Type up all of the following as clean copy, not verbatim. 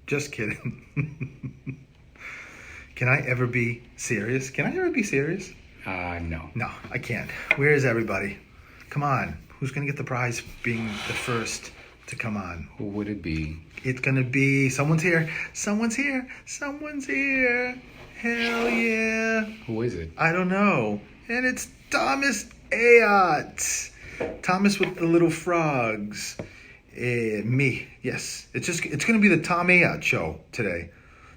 Just kidding. Can I ever be serious? Can I ever be serious? No. No, I can't. Where is everybody? Come on. Who's going to get the prize being the first to come on? Who would it be? It's going to be... Someone's here. Someone's here. Someone's here. Hell yeah. Who is it? I don't know. And it's Thomas Ayotte. Thomas with the little frogs. Me. Yes. It's going to be the Tom Ayotte show today.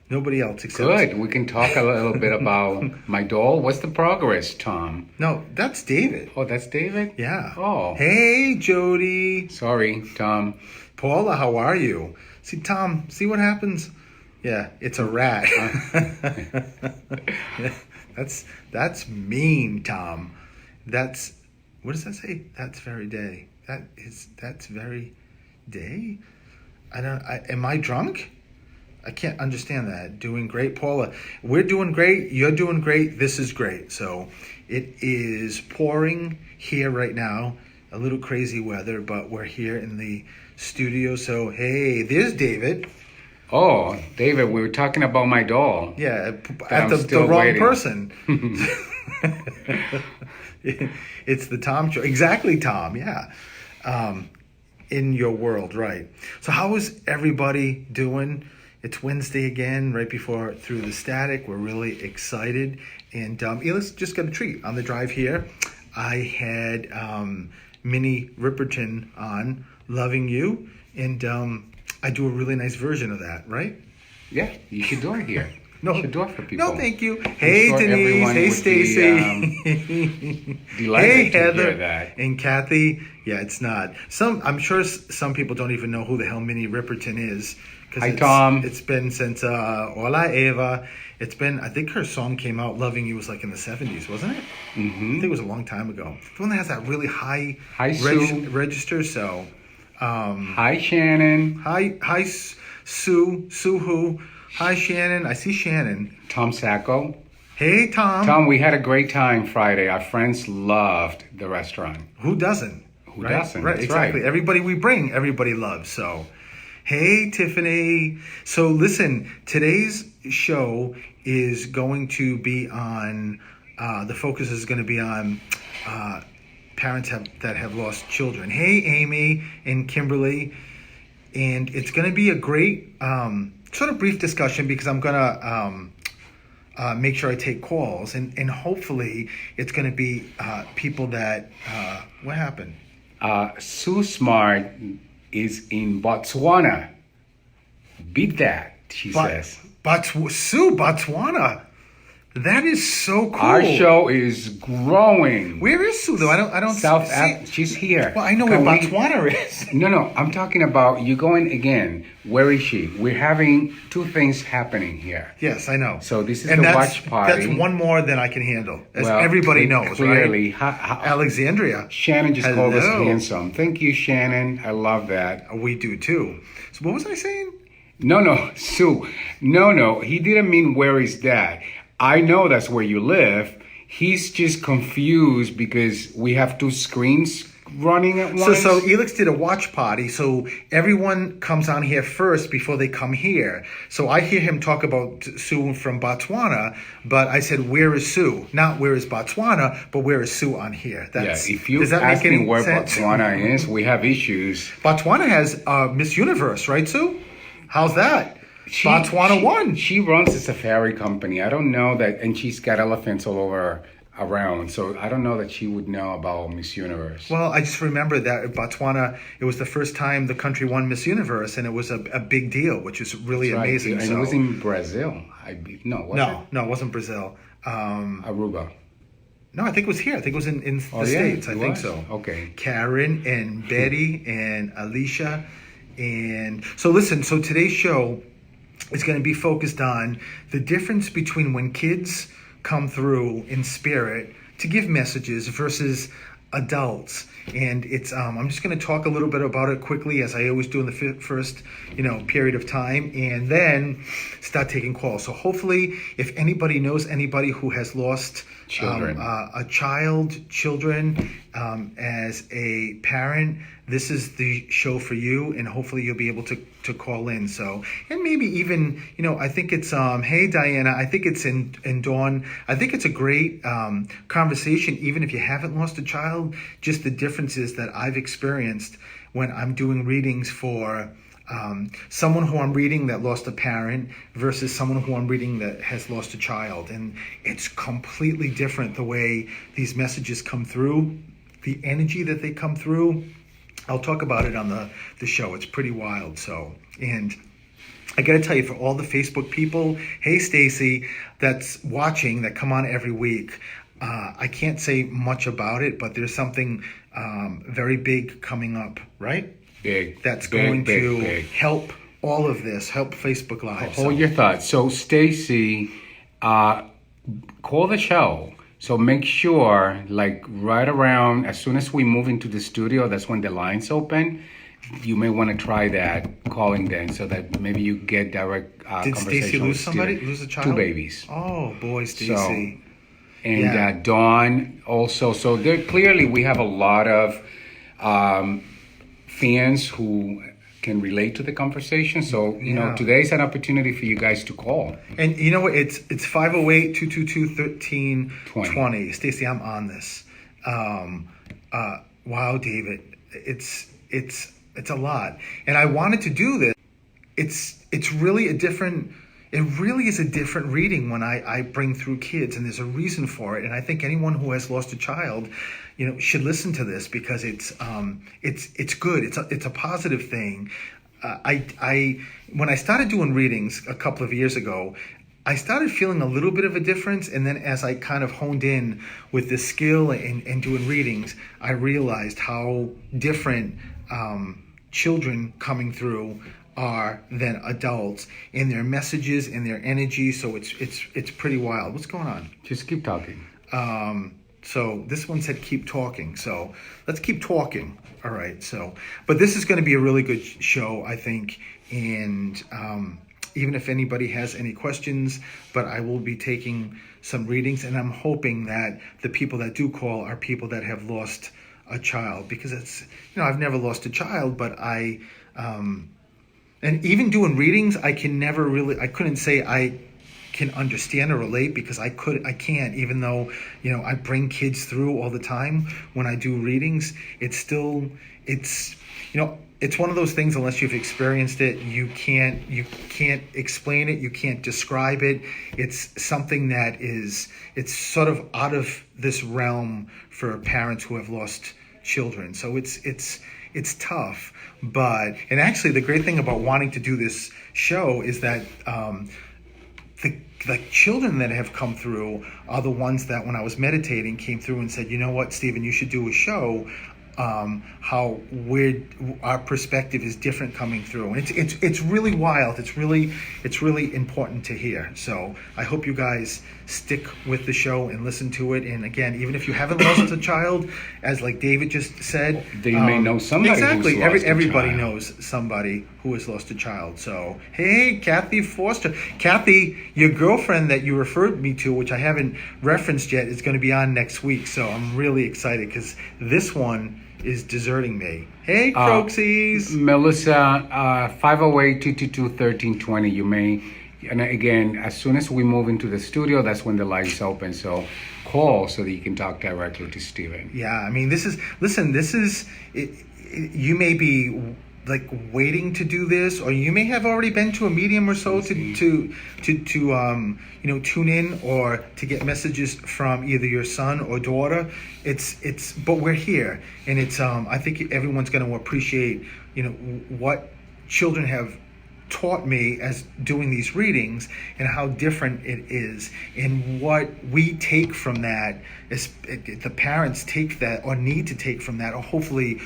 Nobody else except... Good. We can talk a little bit about my doll. What's the progress, Tom? No, that's David. Oh, that's David? Yeah. Oh. Hey, Jody. Sorry, Tom. Paula, how are you? See, Tom, see what happens? Yeah, it's a rat. That's mean, Tom. That's... What does that say? That's very day. That's very day? Am I drunk? I can't understand that. Doing great, Paula. We're doing great. You're doing great. This is great. So it is pouring here right now. A little crazy weather, but we're here in the studio. So, hey, there's David. Oh, David, we were talking about my doll. Yeah, at the wrong person. It's the Tom show. Exactly, Tom. Yeah. In your world, right. So how is everybody doing? It's Wednesday again, right before Through the Static. We're really excited. And let's just get a treat. On the drive here, I had Minnie Riperton on, Loving You. And I do a really nice version of that, right? Yeah, you should do it here. No, you should do it for people. No, thank you. Hey, sure Denise. Hey, Stacy. Hey, Heather. To hear that. And Kathy. Yeah, it's not. I'm sure some people don't even know who the hell Minnie Riperton is. Hi, Tom. It's been since Hola Eva. It's been, I think her song came out, Loving You, was like in the 70s, wasn't it? Mm-hmm. I think it was a long time ago. The one that has that really high register, so... hi, Shannon. Hi, Sue who? Hi, Shannon. I see Shannon. Tom Sacco. Hey, Tom. Tom, we had a great time Friday. Our friends loved the restaurant. Who doesn't? Who doesn't? Right, that's exactly. Right. Everybody we bring, everybody loves. So, hey, Tiffany. So, listen, today's show is going to be on, the focus is going to be on parents that have lost children. Hey, Amy and Kimberly. And it's going to be a great sort of brief discussion because I'm going to make sure I take calls. And hopefully it's going to be people that... what happened? Sue Smart is in Botswana. Beat that, she says. Sue, Botswana. That is so cool. Our show is growing. Where is Sue though? I don't South Africa. She's here. Well, I know where Botswana is. No. I'm talking about you going again. Where is she? We're having two things happening here. Yes, I know. So this is the watch party. That's one more than I can handle, as everybody knows. Clearly, right? Alexandria. Shannon just called us handsome. Thank you, Shannon. I love that. We do too. So what was I saying? No, Sue. No. He didn't mean where is that. I know that's where you live. He's just confused because we have two screens running at once. So Elix did a watch party. So everyone comes on here first before they come here. So I hear him talk about Sue from Botswana, but I said, where is Sue? Not where is Botswana, but where is Sue on here? If you ask me where Botswana is, we have issues. Botswana has Miss Universe, right, Sue? How's that? Botswana won. She runs a safari company. I don't know that, and she's got elephants all over around. So I don't know that she would know about Miss Universe. Well, I just remember that Botswana, it was the first time the country won Miss Universe, and it was a big deal, which is really amazing. And it was in Brazil. No, it wasn't Brazil. Aruba. No, I think it was here. I think it was in the States. I think so. Okay. Karen and Betty and Alicia. And so listen, so today's show is going to be focused on the difference between when kids come through in spirit to give messages versus adults. And it's I'm just going to talk a little bit about it quickly, as I always do in the first period of time, and then start taking calls. So hopefully, if anybody knows anybody who has lost Children. children, as a parent, this is the show for you, and hopefully you'll be able to call in. So, and maybe even, I think it's, hey, Diana, I think it's in Dawn. I think it's a great conversation, even if you haven't lost a child, just the differences that I've experienced when I'm doing readings for someone who I'm reading that lost a parent versus someone who I'm reading that has lost a child. And it's completely different the way these messages come through, the energy that they come through. I'll talk about it on the show. It's pretty wild. So, and I got to tell you, for all the Facebook people, hey, Stacy, that's watching, that come on every week, I can't say much about it, but there's something very big coming up, right? Big. That's going to help all of this, help Facebook Live. Hold your thoughts. So, Stacy, call the show. So make sure, like right around, as soon as we move into the studio, that's when the lines open. You may want to try that, calling then, so that maybe you get direct Did conversation. Stacy lose somebody? Student. Lose a child? 2 babies. Oh, boy, Stacy. And Dawn also. So there clearly we have a lot of fans who can relate to the conversation. So, today's an opportunity for you guys to call. And you know what? It's 508-222-1320. Stacy, I'm on this. Wow, David. It's a lot. And I wanted to do this. It really is a different reading when I bring through kids, and there's a reason for it. And I think anyone who has lost a child, should listen to this, because it's good. It's a positive thing. When I started doing readings a couple of years ago, I started feeling a little bit of a difference, and then as I kind of honed in with this skill and doing readings, I realized how different children coming through are than adults in their messages, in their energy. So it's pretty wild. What's going on? Just keep talking. So this one said keep talking. So let's keep talking. All right. So, but this is going to be a really good show, I think. And even if anybody has any questions, but I will be taking some readings, and I'm hoping that the people that do call are people that have lost a child, because it's, I've never lost a child, but and even doing readings, I couldn't say I can understand or relate, because I can't, even though, I bring kids through all the time when I do readings. It's one of those things, unless you've experienced it, you can't explain it, you can't describe it. It's something that it's sort of out of this realm for parents who have lost children. So it's tough. And actually the great thing about wanting to do this show is that the children that have come through are the ones that, when I was meditating, came through and said, you know what, Stephen, you should do a show, how our perspective is different coming through. And it's really wild. It's really important to hear. So I hope you guys stick with the show and listen to it. And again, even if you haven't lost a child, as like David just said, they may know somebody. Exactly. Who's lost Everybody a child. knows somebody who has lost a child. So, hey, Kathy Foster. Kathy, your girlfriend that you referred me to, which I haven't referenced yet, is going to be on next week. So I'm really excited, because this one is deserting me. Hey, Croaksies. Melissa, 508-222-1320. You may, and again, as soon as we move into the studio, that's when the lines open. So call so that you can talk directly to Stephen. Yeah, I mean, this is, you may be like waiting to do this, or you may have already been to a medium or so to tune in, or to get messages from either your son or daughter. But we're here, and I think everyone's going to appreciate what children have taught me as doing these readings, and how different it is, and what we take from that, is the parents take that, or need to take from that, or hopefully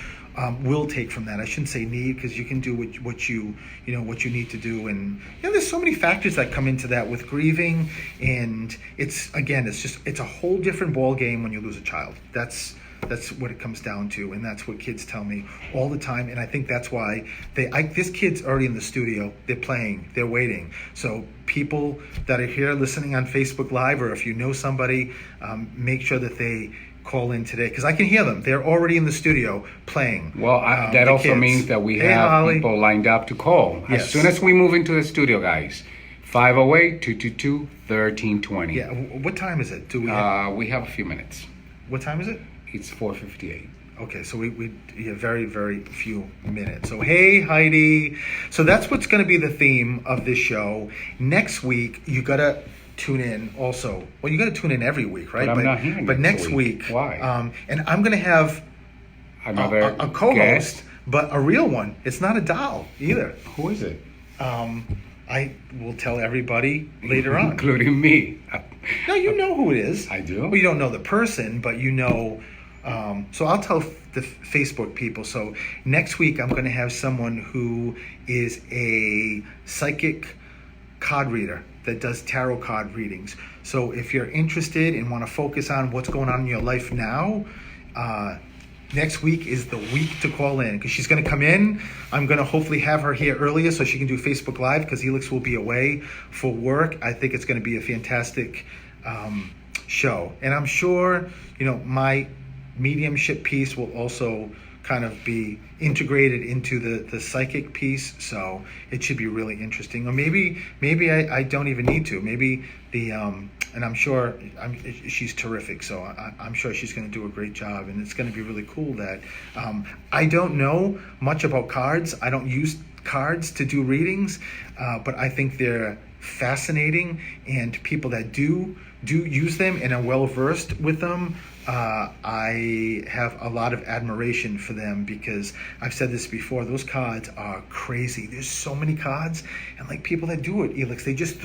will take from that. I shouldn't say need, because you can do what you need to do. And there's so many factors that come into that with grieving, and it's a whole different ball game when you lose a child. That's That's what it comes down to, and that's what kids tell me all the time. And I think that's why this kid's already in the studio. They're playing. They're waiting. So people that are here listening on Facebook Live, or if you know somebody, make sure that they call in today, because I can hear them. They're already in the studio playing. Well, that also kids. means that we Hey, have Holly. people lined up to call. Yes. As soon as we move into the studio, guys, 508-222-1320. Yeah. What time is it? We have a few minutes. What time is it? It's 4:58. Okay, so we very, very few minutes. So hey, Heidi. So that's what's going to be the theme of this show. Next week, you got to tune in also. Well, you got to tune in every week, right? But I'm not here But next next week. Why? And I'm going to have Another a co-host, guest? but a real one. It's not a doll either. Who is it? I will tell everybody later on. Including me. No, you know who it is. I do? Well, you don't know the person, but you know. So I'll tell the Facebook people. So next week I'm going to have someone who is a psychic card reader that does tarot card readings. So if you're interested and want to focus on what's going on in your life now, next week is the week to call in, because she's going to come in. I'm going to hopefully have her here earlier so she can do Facebook Live, because Elix will be away for work. I think it's going to be a fantastic show. And I'm sure, my mediumship piece will also kind of be integrated into the psychic piece, so it should be really interesting. Or maybe I don't even need to. Maybe and I'm sure she's terrific, so I'm sure she's going to do a great job, and it's going to be really cool that I don't know much about cards. I don't use cards to do readings, but I think they're fascinating, and people that do use them and are well versed with them, I have a lot of admiration for them, because I've said this before, those cards are crazy. There's so many cards, and like people that do it, Elix, they just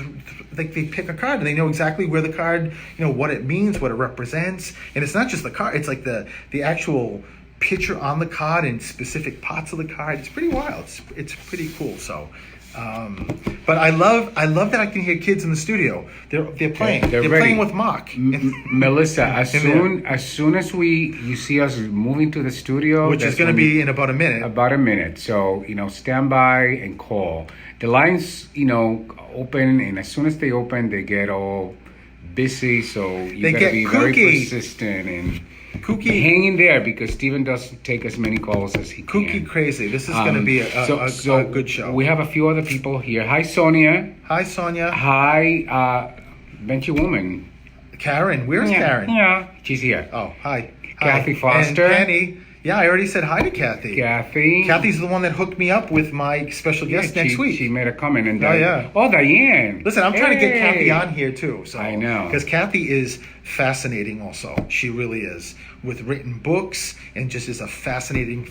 they pick a card and they know exactly where the card, what it means, what it represents, and it's not just the card, it's like the actual picture on the card and specific parts of the card. It's pretty wild. It's pretty cool. So but I love that I can hear kids in the studio. They're playing. They're ready. playing with Mark. Melissa, as soon as you see us moving to the studio, Which is going to be in about a minute. About a minute. So, stand by and call. The lines, open, and as soon as they open, they get all busy. So you got to be very persistent and kooky, hang in there, because Steven doesn't take as many calls as he can. Kooky crazy. This is going to be a good show. We have a few other people here. Hi, Sonia. Hi, Sonia. Hi, Benchy Woman. Karen. Where's Karen? Yeah, she's here. Oh, hi. Kathy Foster. And Penny. Yeah, I already said hi to Kathy. Kathy. Kathy's the one that hooked me up with my special guest next week. She made a comment. And Diane. Listen, I'm trying to get Kathy on here too. So, I know. Because Kathy is fascinating also. She really is. With written books, and just is a fascinating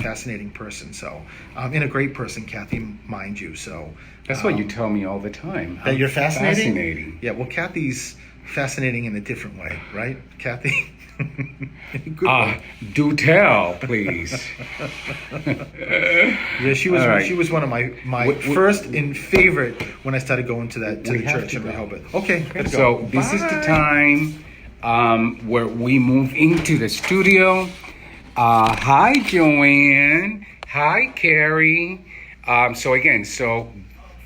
person. So, and a great person, Kathy, mind you. So that's what you tell me all the time. That you're fascinating? Fascinating. Yeah, well, Kathy's fascinating in a different way, right? Kathy? Do tell, please. Yeah, she was. Right. She was one of my first and favorite when I started going to the church in Rehoboth. Okay, let's go. So this is the time where we move into the studio. Hi, Joanne. Hi, Carrie. So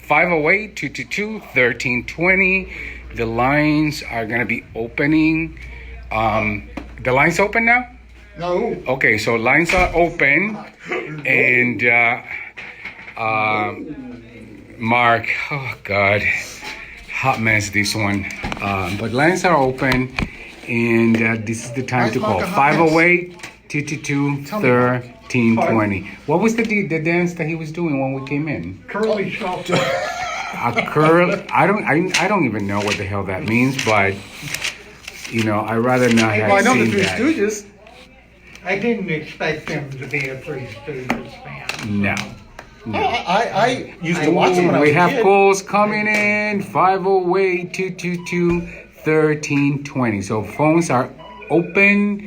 508-222-1320. The lines are gonna be opening. The lines open now? No. Okay, so lines are open, and Mark, oh God, hot mess this one. But lines are open, and this is the time to call. 508-222-1320. What was the dance that he was doing when we came in? Curly shuffle. A curl. I don't even know what the hell that means, but. I'd rather not have I know seen the Three that. Stooges. I didn't expect them to be a Three Stooges fan. No. I used to watch them when I was We a have kid. calls coming in. 508-222-1320. So phones are open,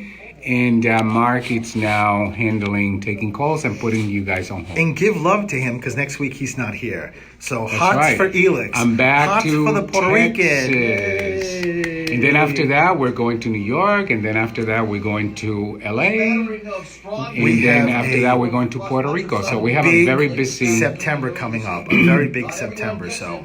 and Mark is now taking calls and putting you guys on hold. And give love to him, because next week he's not here. So That's hearts right. for Elix. I'm back hearts to for the Puerto Texas. Rican. And then after that, we're going to New York, and then after that, we're going to LA, and then after that, we're going to Puerto Rico. So we have a very busy September coming up. A very big September. So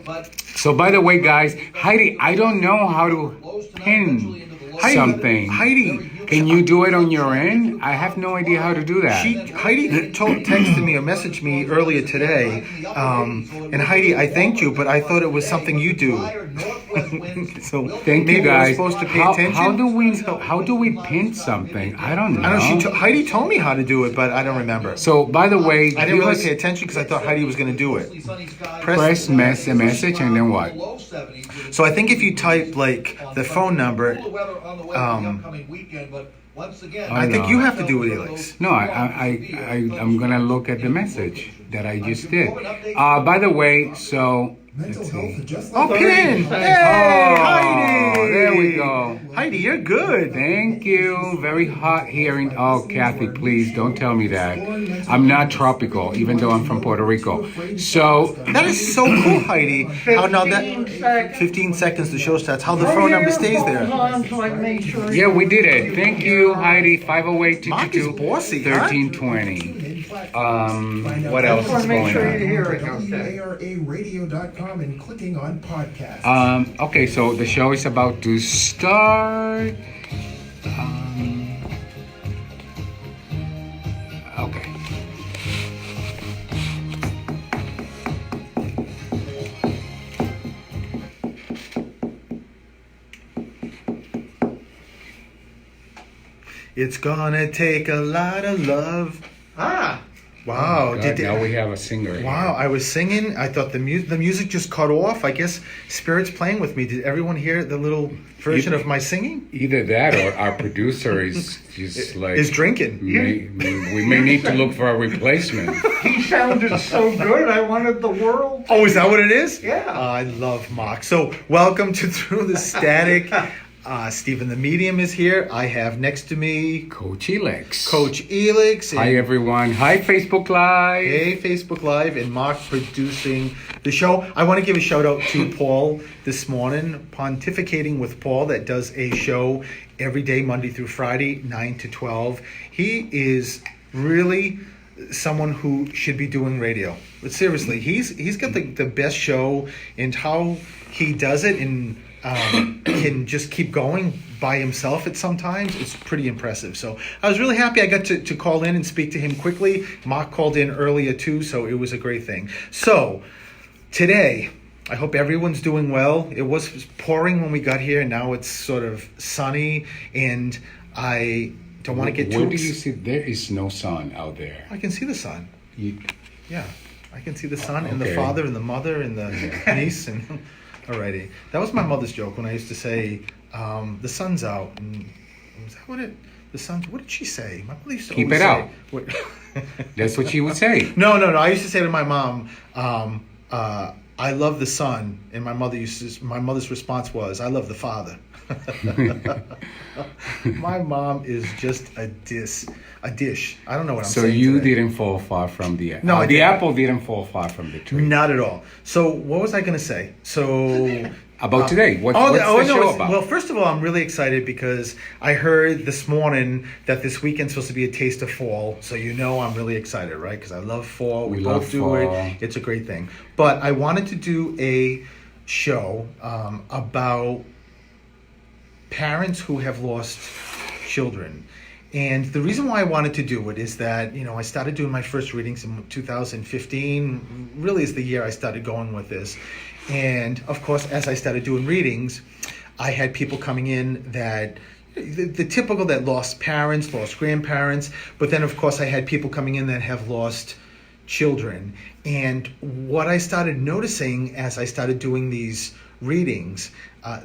by the way, guys, Heidi, I don't know how to pin something. Heidi, can you do it on your end? I have no idea how to do that. Heidi texted me or messaged me earlier today, and Heidi, I thanked you, but I thought it was something you do. So Thank maybe you guys. we're supposed to pay attention. How do we pin something? I don't know. I don't know. Heidi told me how to do it, but I don't remember. So by the way, I didn't really pay attention because I thought Heidi was going to do it. Press message and then what? So I think if you type like the phone number, I think you have to do it, Elix. No, I'm gonna look at the message that I just did. By the way, so let's see. Oh, pin! Hey, Heidi! There we go. Heidi, you're good. Thank you. Very hot here in. Oh, Kathy, please don't tell me that. I'm not tropical, even though I'm from Puerto Rico. So That is so cool, Heidi. How now that 15 seconds the show starts. How the phone number stays there. yeah, we did it. Thank you, Heidi. 508 Mark is bossy, huh? 1320. What else is going on? ARAradio.com and clicking on podcast. Okay, so the show is about to start. Okay. It's gonna take a lot of love. Ah, Wow. God, now we have a singer here. Wow, I was singing. I thought the music just cut off. I guess Spirit's playing with me. Did everyone hear the little version of my singing? Either that or our producer is just like... Is drinking. we may need to look for a replacement. he sounded so good. I wanted the world. Oh, is that what it is? Yeah. I love Mark. So welcome to Through the Static. Stephen the Medium is here. I have next to me Coach Elix. Coach Elix. Hi, everyone. Hi, Facebook Live. Hey, Facebook Live, and Mark producing the show. I want to give a shout out to Paul this morning, Pontificating with Paul, that does a show every day, Monday through Friday, 9 to 12. He is really someone who should be doing radio. But seriously, he's got the best show, and how he does it and can just keep going by himself at sometimes. It's pretty impressive. So I was really happy I got to call in and speak to him quickly. Mark called in earlier too, so it was a great thing. So today, I hope everyone's doing well. It was pouring when we got here, and now it's sort of sunny, and I don't want to get too... Where do you see? There is no sun out there. I can see the sun. Yeah, I can see the sun and the Okay. father and the mother and the niece and... Alrighty, that was my mother's joke when I used to say, "The sun's out." And was that what it? The sun. What did she say? My mother used to Keep always it out. say, what- That's what she would say. No. I used to say to my mom, "I love the sun," and my mother's response was, "I love the father." My mom is just a dish. I don't know what I'm So saying. you today. didn't fall far from the apple. No, I the didn't. apple didn't fall far from the tree. Not at all. So what was I going to say? So About today, what's no, the show it's- about? Well, first of all, I'm really excited because I heard this morning that this weekend's supposed to be a taste of fall. So I'm really excited, right? Because I love fall. We love both do fall. it. It's a great thing. But I wanted to do a show about parents who have lost children. And the reason why I wanted to do it is that, I started doing my first readings in 2015, really is the year I started going with this. And of course, as I started doing readings, I had people coming in that, the typical that lost parents, lost grandparents, but then of course I had people coming in that have lost children. And what I started noticing as I started doing these readings,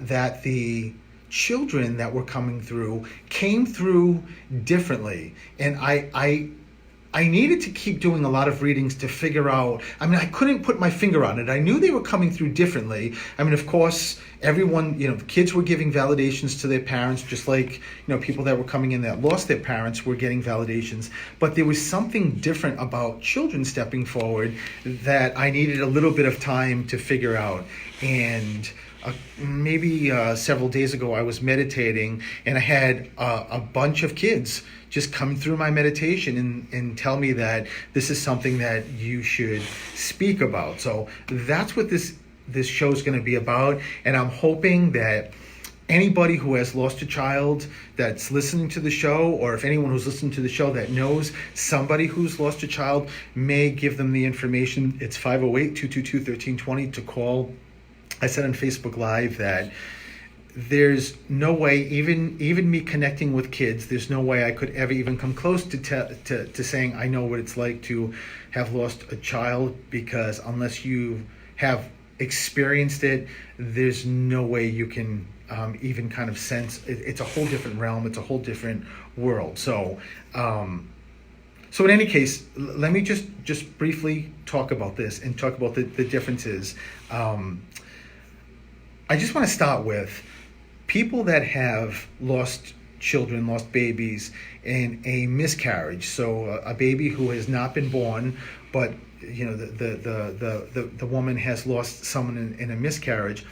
that the children that were coming through came through differently, and I needed to keep doing a lot of readings to figure out. I couldn't put my finger on it. I knew they were coming through differently. Of course, everyone, the kids were giving validations to their parents, just like, people that were coming in that lost their parents were getting validations. But there was something different about children stepping forward that I needed a little bit of time to figure out. And maybe several days ago, I was meditating, and I had a bunch of kids just come through my meditation and tell me that this is something that you should speak about. So that's what this show is going to be about, and I'm hoping that anybody who has lost a child that's listening to the show, or if anyone who's listening to the show that knows somebody who's lost a child, may give them the information. It's 508-222-1320 to call. I said on Facebook Live that there's no way, even me connecting with kids, there's no way I could ever even come close to saying I know what it's like to have lost a child, because unless you have experienced it, there's no way you can even kind of sense it. It's a whole different realm. It's a whole different world. So in any case, let me just briefly talk about this and talk about the differences. I just want to start with people that have lost children, lost babies in a miscarriage. So a baby who has not been born, but the woman has lost someone in a miscarriage,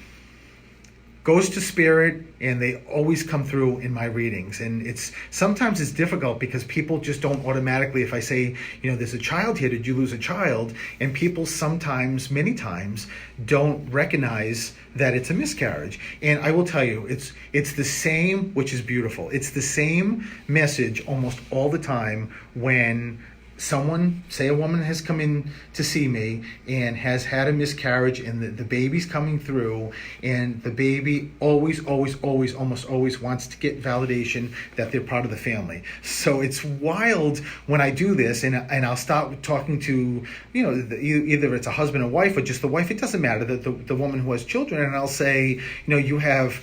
goes to spirit, and they always come through in my readings. And sometimes it's difficult because people just don't automatically, if I say, there's a child here, did you lose a child? And people sometimes, many times, don't recognize that it's a miscarriage. And I will tell you, it's the same, which is beautiful. It's the same message almost all the time when someone, say a woman has come in to see me and has had a miscarriage, and the baby's coming through, and the baby almost always wants to get validation that they're part of the family. So it's wild when I do this, and I'll start talking to, either it's a husband or wife, or just the wife, it doesn't matter, the woman who has children, and I'll say, you have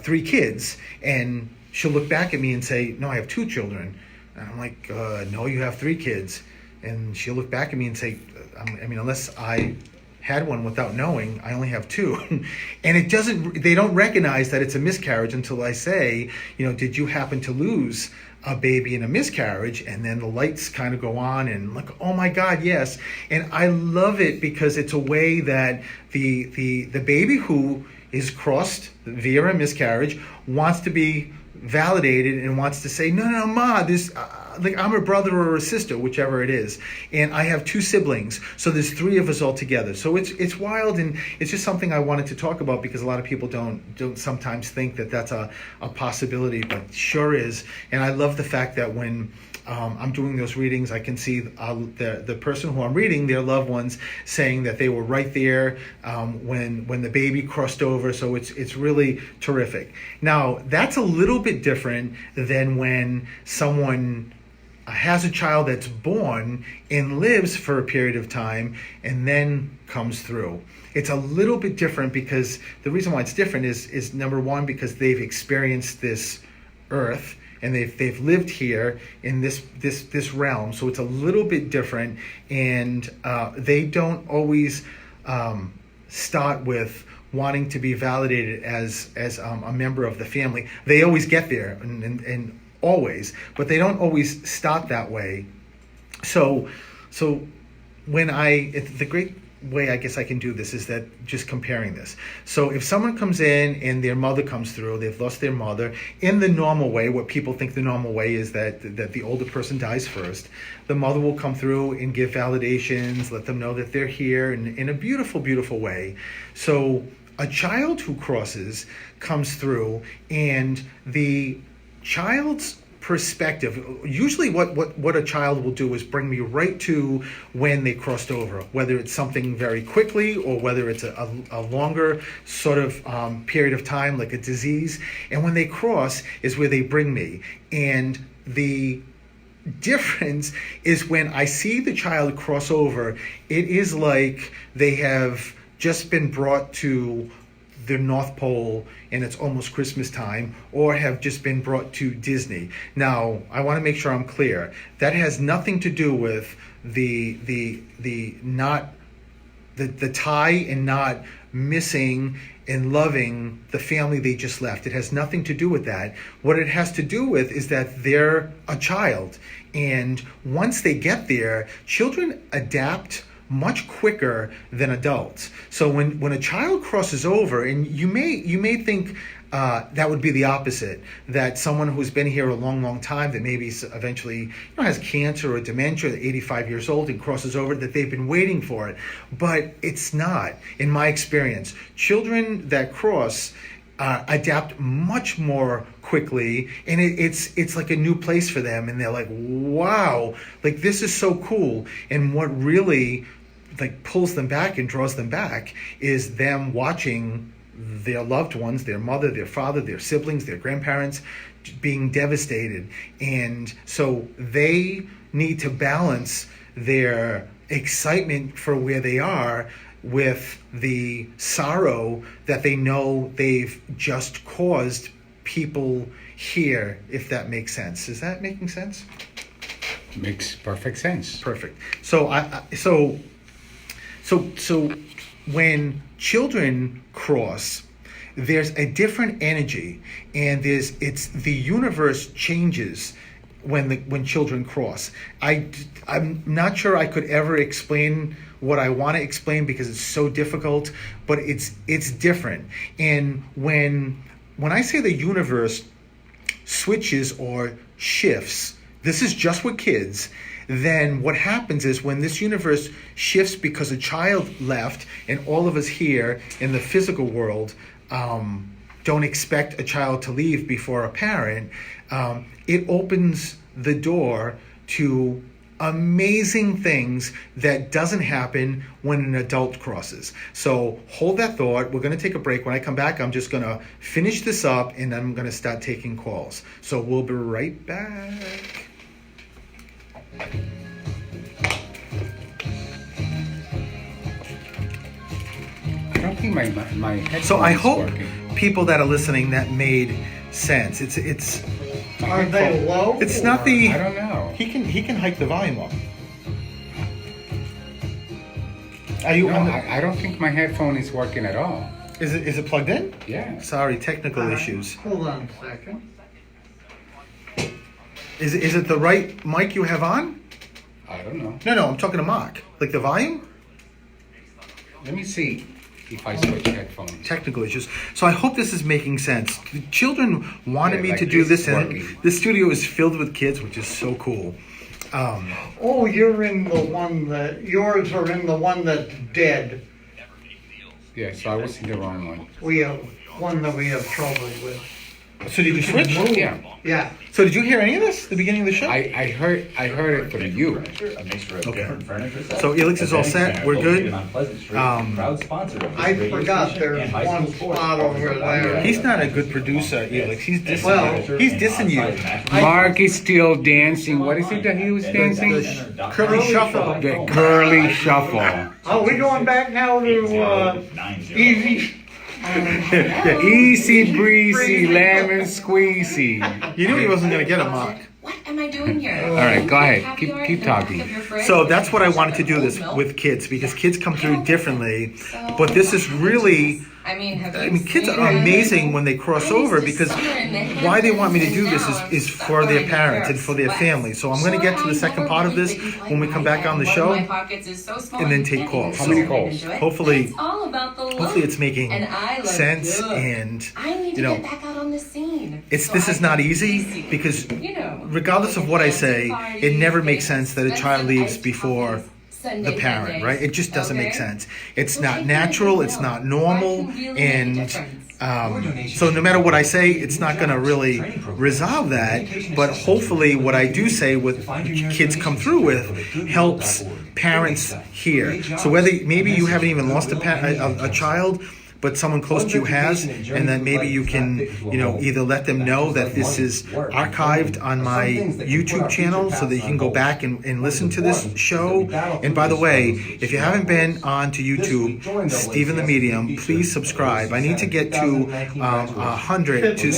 3 kids, and she'll look back at me and say, no, I have 2 children. And I'm like, no, you have 3 kids. And she'll look back at me and say, unless I had one without knowing, I only have 2. And they don't recognize that it's a miscarriage until I say, did you happen to lose a baby in a miscarriage? And then the lights kind of go on, and like, oh my God, yes. And I love it because it's a way that the baby who is crossed via a miscarriage wants to be validated and wants to say, no, Ma, this, I'm a brother or a sister, whichever it is, and I have 2 siblings, so there's 3 of us all together. So it's wild, and it's just something I wanted to talk about because a lot of people don't sometimes think that that's a possibility, but sure is. And I love the fact that when I'm doing those readings, I can see the person who I'm reading, their loved ones, saying that they were right there when the baby crossed over. So it's really terrific. Now, that's a little bit different than when someone has a child that's born and lives for a period of time and then comes through. It's a little bit different because the reason why it's different is number one, because they've experienced this earth, and they've lived here in this realm, so it's a little bit different, and they don't always start with wanting to be validated as a member of the family. They always get there, and always, but they don't always start that way. So when the great way I guess I can do this is that just comparing this. So if someone comes in and their mother comes through, they've lost their mother, in the normal way, what people think the normal way is that the older person dies first. The mother will come through and give validations, let them know that they're here in a beautiful, beautiful way. So a child who crosses comes through, and the child's perspective, usually what a child will do is bring me right to when they crossed over, whether it's something very quickly or whether it's a longer sort of period of time, like a disease. And when they cross is where they bring me. And the difference is when I see the child cross over, it is like they have just been brought to the North Pole and it's almost Christmas time, or have just been brought to Disney. Now, I want to make sure I'm clear. That has nothing to do with the tie and not missing and loving the family they just left. It has nothing to do with that. What it has to do with is that they're a child. And once they get there, children adapt much quicker than adults. So when a child crosses over, and you may think that would be the opposite, that someone who's been here a long time, that maybe eventually has cancer or dementia, 85 years old, and crosses over, that they've been waiting for it. But it's not, in my experience. Children that cross adapt much more quickly, and it's like a new place for them, and they're like, wow, like this is so cool. And what really like pulls them back and draws them back is them watching their loved ones, their mother, their father, their siblings, their grandparents being devastated. And so they need to balance their excitement for where they are with the sorrow that they know they've just caused people here, if that makes sense. Is that making sense? Makes perfect sense. Perfect. So so when children cross, there's a different energy, and the universe changes when children cross. I'm not sure I could ever explain what I want to explain because it's so difficult, but it's different. And when I say the universe switches or shifts, this is just with kids, then what happens is when this universe shifts because a child left, and all of us here in the physical world don't expect a child to leave before a parent, it opens the door to amazing things that doesn't happen when an adult crosses. So hold that thought. We're going to take a break. When I come back, I'm just going to finish this up, and I'm going to start taking calls. So we'll be right back. I don't think my headphone So I is hope working. people that are listening, that made sense. It's My Are they headphone- low? it's not the. I don't know. He can hike the volume up. Are you? No, I don't think my headphone is working at all. Is it plugged in? Yeah. Sorry, technical issues. Hold on a second. Is it the right mic you have on? I don't know. No, I'm talking to Mark. Like the volume? Let me see if I switch headphones. Technical issues. So I hope this is making sense. The children wanted Yeah, me like to do this this, and working. this studio is filled with kids, which is so cool. Oh, you're in the one that, yours are in the one that's dead. Yeah, so I was in the wrong one. We have one that we have trouble with. So did you switch? Yeah. Yeah. So did you hear any of this? The beginning of the show? I heard it through you. Okay. So Elix is all set. We're good. I forgot there's one spot over there. He's not a good producer, Elix. He's dissing Well, you. He's dissing you. Mark is still dancing. What is it that he was dancing? The curly shuffle. The curly shuffle. Oh, we going back now to, Easy? Yeah. Easy breezy, lemon squeezy. You knew he wasn't going to get a Mark. What am I doing here? All right, go ahead. Happy hour Keep in the back talking. of your fridge? So that's what I wanted to do Oat this milk? with kids, because kids come through differently. So, But this is really, I mean, have I you mean, kids seen are it? amazing when they cross I used over, to because summer in the why they want me to do Hamptons, this and is now for I'm their stuck parents over and for their here. family. So I'm going to get to the second part of this when we come back on the show. and then take calls. How many calls? Hopefully- It's all about the look. Hopefully it's making And I look sense, good. and I need to you know, get back out on the scene. this So is I not can easy, please you. because You know, regardless of what I say, it never makes sense that a child leaves before Sunday the parent, Mondays. right? It just doesn't make Okay? sense. It's Well, not take natural, it it's out. not Why normal, can really make a and difference? so no matter what I say, it's not going to really resolve that. But hopefully what I do say, with kids come through with, helps parents here. So whether maybe you haven't even lost a child, but someone close to you has, and then maybe you can, you know, either let them know that this is archived on my YouTube channel so that you can go back and listen to this show. And by the way, if you haven't been on to YouTube, Stephen the Medium, please subscribe. I need to get to 100 to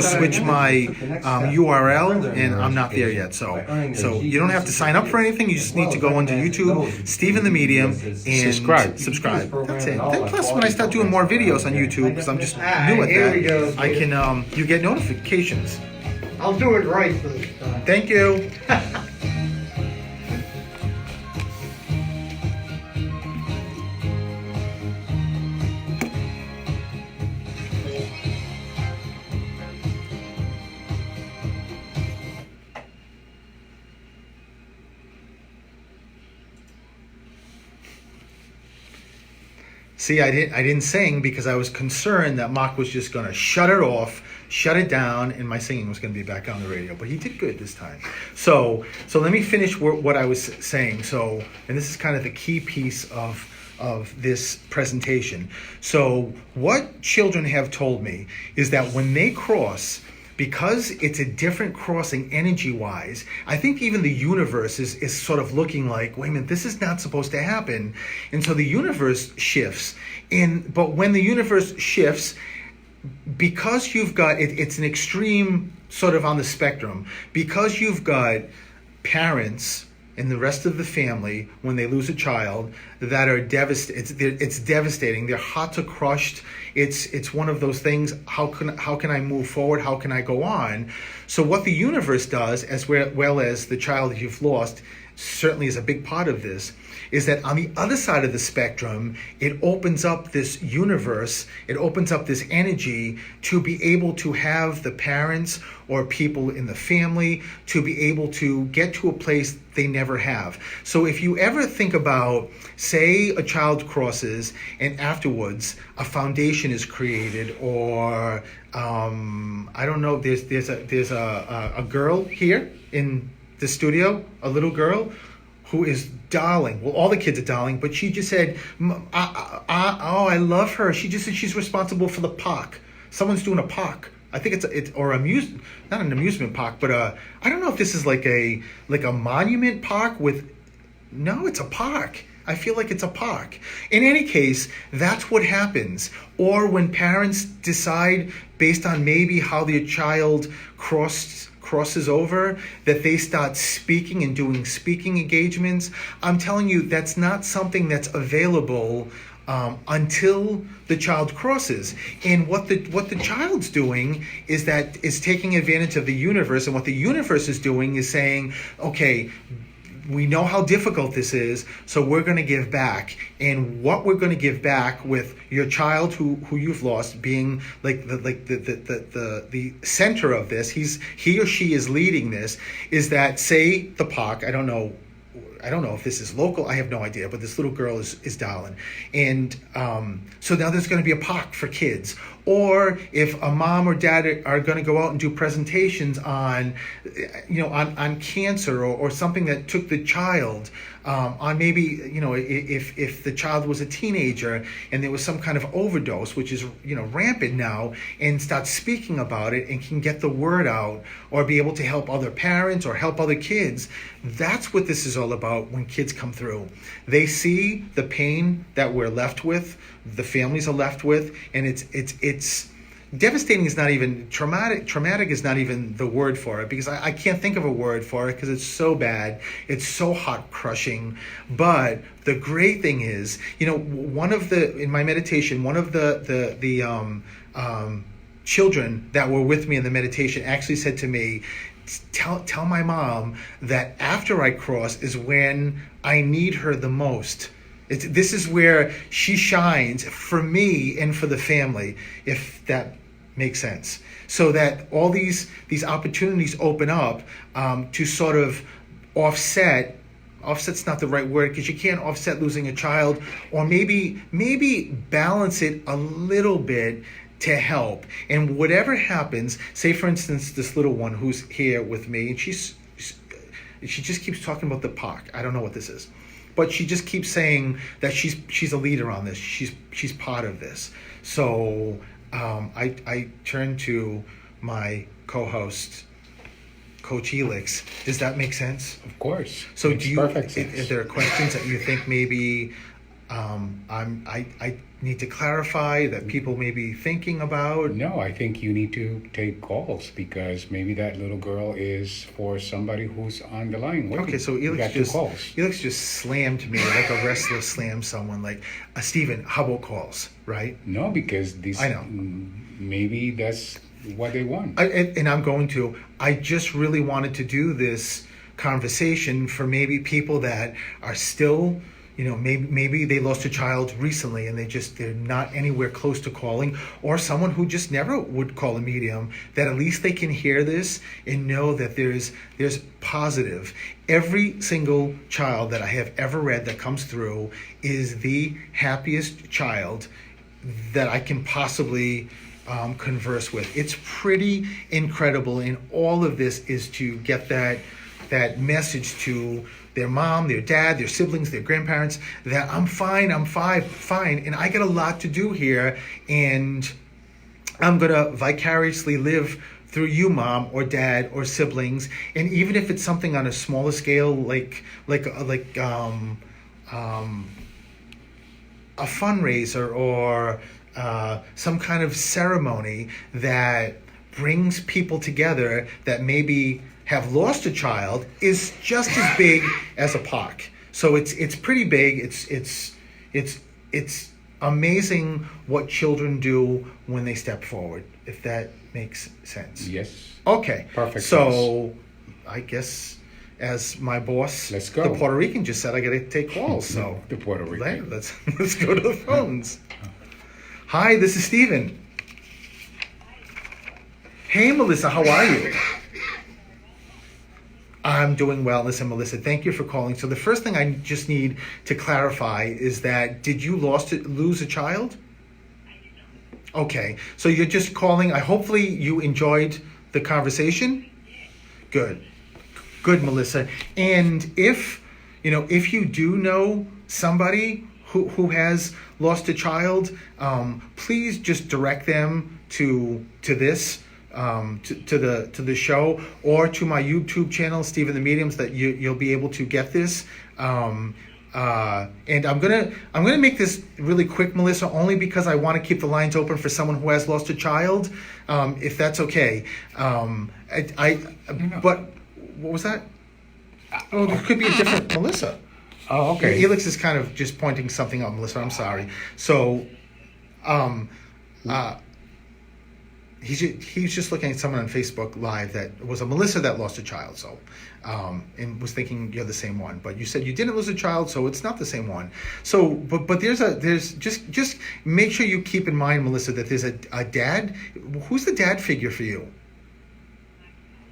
switch my URL, and I'm not there yet. So you don't have to sign up for anything. You just need to go onto YouTube, Stephen the Medium, and subscribe. That's it. Then plus, when I start doing more videos on YouTube, because I'm just new at Here we go. that, I can you get notifications. I'll do it right this time. Thank you. See, I didn't sing because I was concerned that Mark was just going to shut it off, shut it down, and my singing was going to be back on the radio. But he did good this time. So let me finish what I was saying. So, and this is kind of the key piece of this presentation. So what children have told me is that when they cross, because it's a different crossing energy-wise, I think even the universe is sort of looking like, wait a minute, this is not supposed to happen. And so the universe shifts. But when the universe shifts, because you've got, it's an extreme sort of on the spectrum, because you've got parents and the rest of the family, when they lose a child, that are devastated. It's devastating. Their hearts are crushed. It's one of those things. How can I move forward? How can I go on? So what the universe does, as well as the child that you've lost, certainly is a big part of this, is that on the other side of the spectrum, it opens up this universe, it opens up this energy to be able to have the parents or people in the family to be able to get to a place they never have. So if you ever think about, say a child crosses and afterwards a foundation is created, or I don't know, there's a girl here in the studio, a little girl who is darling. Well, all the kids are darling, but she just said, I love her. She just said she's responsible for the park. Someone's doing a park. I think not an amusement park, but I don't know if this is like a monument park with, no, it's a park. I feel like it's a park. In any case, that's what happens. Or when parents decide, based on maybe how their child crosses over, that they start speaking and doing speaking engagements. I'm telling you, that's not something that's available until the child crosses. And what the child's doing is taking advantage of the universe, and what the universe is doing is saying, okay, we know how difficult this is, so we're going to give back. And what we're going to give back with your child who you've lost being like the center of this, he or she is leading this, is that, say, the park, I don't know if this is local, I have no idea, but this little girl is darling. And so now there's going to be a park for kids. Or if a mom or dad are going to go out and do presentations on cancer or something that took the child, on maybe, if the child was a teenager and there was some kind of overdose, which is, rampant now, and start speaking about it and can get the word out, or be able to help other parents or help other kids. That's what this is all about when kids come through. They see the pain that we're left with, the families are left with, and it's devastating is not even traumatic is not even the word for it, because I can't think of a word for it because it's so bad, it's so heart crushing. But the great thing is, in my meditation, one of the children that were with me in the meditation actually said to me, tell my mom that after I cross is when I need her the most. This is where she shines for me and for the family, if that makes sense. So that all these opportunities open up to sort of offset's not the right word, because you can't offset losing a child, or maybe balance it a little bit to help. And whatever happens, say for instance this little one who's here with me, and she just keeps talking about the park. I don't know what this is. But she just keeps saying that she's a leader on this. She's part of this. So I turn to my co-host, Coach Elix. Does that make sense? Of course. So Makes perfect sense. Is there questions that you think maybe I need to clarify, that people may be thinking about? No, I think you need to take calls, because maybe that little girl is for somebody who's on the line waiting. Okay, so You got two calls. Elix just slammed me like a wrestler slams someone. Like, Stephen, how about calls, right? No, because these. I know. Maybe that's what they want. I just really wanted to do this conversation for maybe people that are still maybe they lost a child recently and they're not anywhere close to calling, or someone who just never would call a medium, that at least they can hear this and know that there's positive. Every single child that I have ever read that comes through is the happiest child that I can possibly converse with. It's pretty incredible, and all of this is to get that message to their mom, their dad, their siblings, their grandparents, that I'm fine, and I got a lot to do here, and I'm gonna vicariously live through you, mom or dad or siblings. And even if it's something on a smaller scale, like a fundraiser or some kind of ceremony that brings people together that maybe have lost a child, is just as big as a POC. So it's pretty big. It's amazing what children do when they step forward, if that makes sense. Yes. Okay. Perfect So I guess, as my boss, Let's go. the Puerto Rican, just said, I got to take calls. So The Puerto Rican. let's go to the phones. Hi, this is Steven. Hey, Melissa, how are you? I'm doing well. Listen, Melissa, thank you for calling. So the first thing I just need to clarify is that, did you lose a child? Okay, so you're just calling. Hopefully you enjoyed the conversation. Good, Melissa. And if you do know somebody who has lost a child, please just direct them to this. To the show, or to my YouTube channel, Stephen the Mediums, that you'll be able to get this. And I'm gonna make this really quick, Melissa, only because I want to keep the lines open for someone who has lost a child, if that's okay. But what was that? Oh, there could be a different Melissa. Oh, okay. Elix is kind of just pointing something out, Melissa. I'm sorry. So, He's just looking at someone on Facebook Live that was a Melissa that lost a child, so and was thinking you're the same one. But you said you didn't lose a child, so it's not the same one. So, but there's just make sure you keep in mind, Melissa, that there's a dad. Who's the dad figure for you?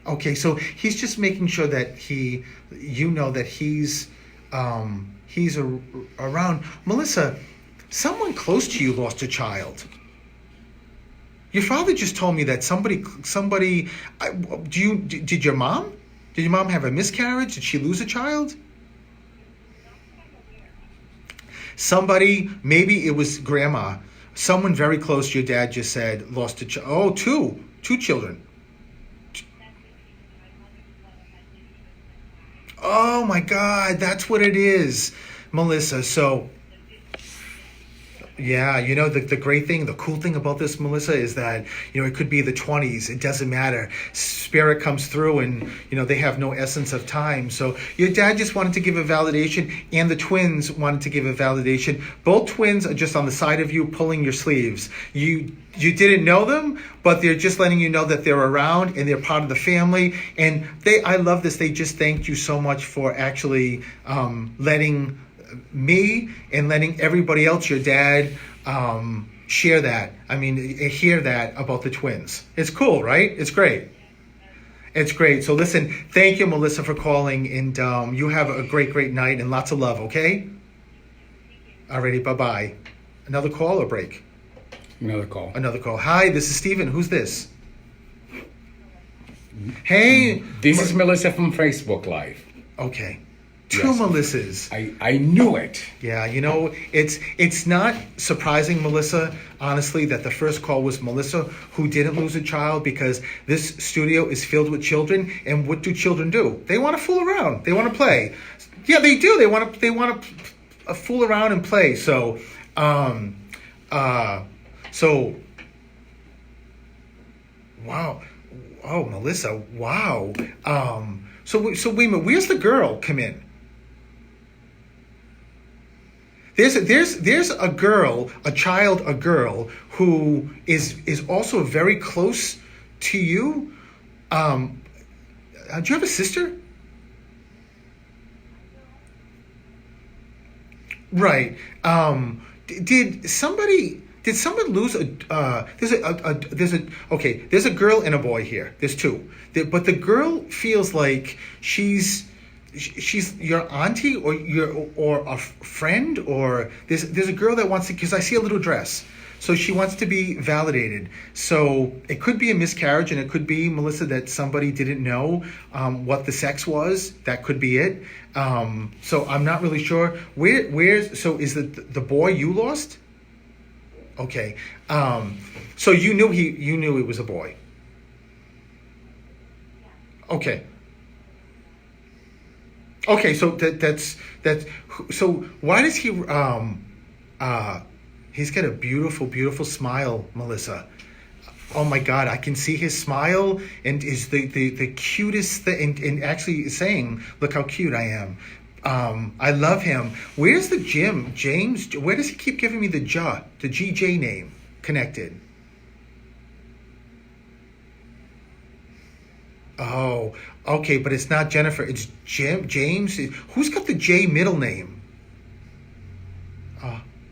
Okay, so he's just making sure that that he's around. Melissa, someone close to you lost a child. Your father just told me that somebody. Did your mom have a miscarriage? Did she lose a child? Somebody, maybe it was grandma. Someone very close to your dad just said lost a child. Oh, two children. Oh my God, that's what it is, Melissa. So. Yeah, the great thing, the cool thing about this, Melissa, is that, it could be the 20s. It doesn't matter. Spirit comes through and, they have no essence of time. So your dad just wanted to give a validation, and the twins wanted to give a validation. Both twins are just on the side of you pulling your sleeves. You didn't know them, but they're just letting you know that they're around and they're part of the family. And I love this. They just thanked you so much for actually letting me and letting everybody else, your dad, share that. I mean, hear that about the twins. It's cool, right? It's great. It's great. So listen, thank you, Melissa, for calling, and you have a great night and lots of love, okay? Alrighty, bye-bye. Another call or break? Another call. Another call. Hi, this is Steven. Who's this? Hey. This is Melissa from Facebook Live. Okay. Two Yes. Melissas. I knew it. Yeah, it's not surprising, Melissa, honestly, that the first call was Melissa, who didn't lose a child, because this studio is filled with children, and what do children do? They want to fool around. They want to play. Yeah, they do. They want to fool around and play. So, wow. Oh, Melissa, wow. So wait a minute. Where's the girl come in? There's a girl, a girl who is also very close to you. Do you have a sister? Right. Did somebody? Did someone lose a? There's a girl and a boy here. There's two. But the girl feels like she's your auntie or a friend, or there's a girl that wants to, because I see a little dress. So she wants to be validated. So it could be a miscarriage, and it could be, Melissa, that somebody didn't know what the sex was. That could be it. So I'm not really sure. So is the boy you lost? Okay. So you knew it was a boy. Okay. Okay, so that's so why does he he's got a beautiful, beautiful smile, Melissa. Oh my God, I can see his smile, and is the cutest thing, and actually saying, look how cute I am. I love him. Where's the James? Where does he keep giving me the GJ name connected? Oh, okay, but it's not Jennifer. It's James. Who's got the J middle name?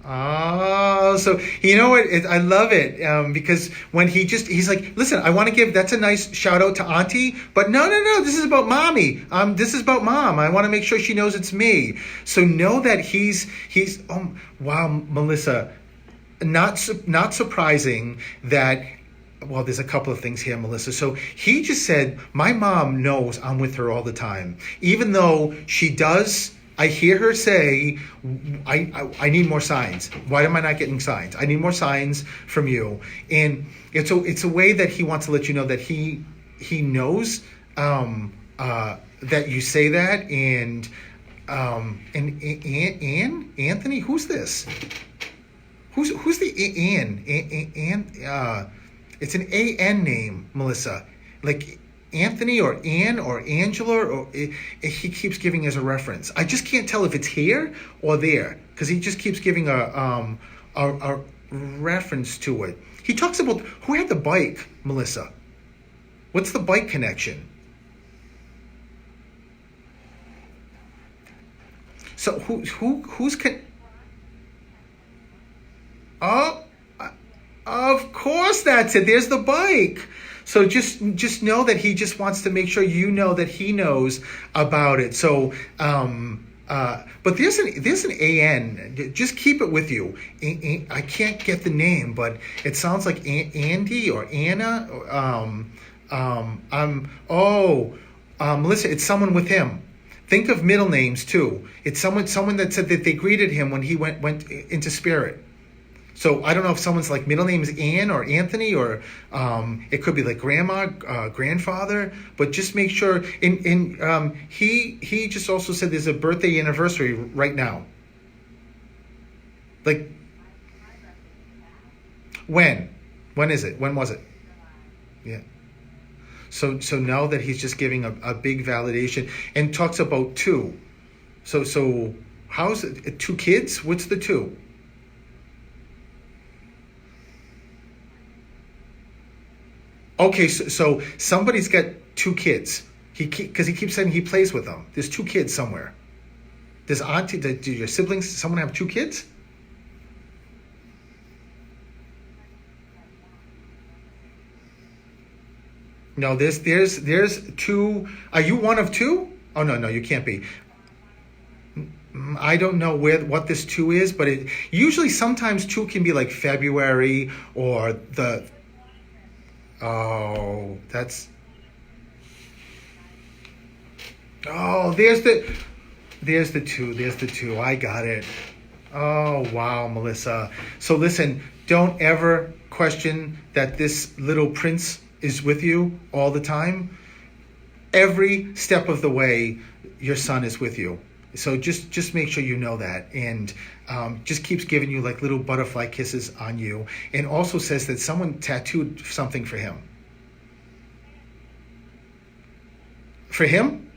Oh, so you know what? I love it because when he's like, listen, I want to give, that's a nice shout out to Auntie, but no, this is about Mommy. This is about Mom. I want to make sure she knows it's me. So know that he's. Oh, wow, Melissa, not surprising that. Well, there's a couple of things here, Melissa. So he just said, my mom knows I'm with her all the time, even though she does. I hear her say, I need more signs. Why am I not getting signs? I need more signs from you. And it's a way that he wants to let you know that he knows that you say that. And Anthony, who's this? Who's the Ann? It's an A-N name, Melissa. Like Anthony or Ann or Angela, or he keeps giving as a reference. I just can't tell if it's here or there, because he just keeps giving a reference to it. He talks about who had the bike, Melissa. What's the bike connection? So who's Oh, of course that's it. There's the bike. So just know that he just wants to make sure you know that he knows about it. So, but there's an AN. Just keep it with you. I can't get the name, but it sounds like Andy or Anna. Melissa, it's someone with him. Think of middle names too. It's someone that said that they greeted him when he went into spirit. So I don't know if someone's like middle name is Ann or Anthony, or it could be like grandma, grandfather. But just make sure. He just also said there's a birthday anniversary right now. Like when is it? When was it? Yeah. So now that he's just giving a big validation and talks about two. So how's it? 2 kids? What's the 2? Okay, so somebody's got 2 kids. Because he keeps saying he plays with them. There's 2 kids somewhere. Do your siblings, someone have 2 kids? No, there's 2. Are you one of 2? Oh no, you can't be. I don't know what this 2 is, but it usually sometimes 2 can be like February or the. Oh, that's. Oh, there's the 2. There's the 2. I got it. Oh, wow, Melissa. So listen, don't ever question that this little prince is with you all the time. Every step of the way, your son is with you. So just make sure you know that, and just keeps giving you like little butterfly kisses on you, and also says that someone tattooed something for him. For him?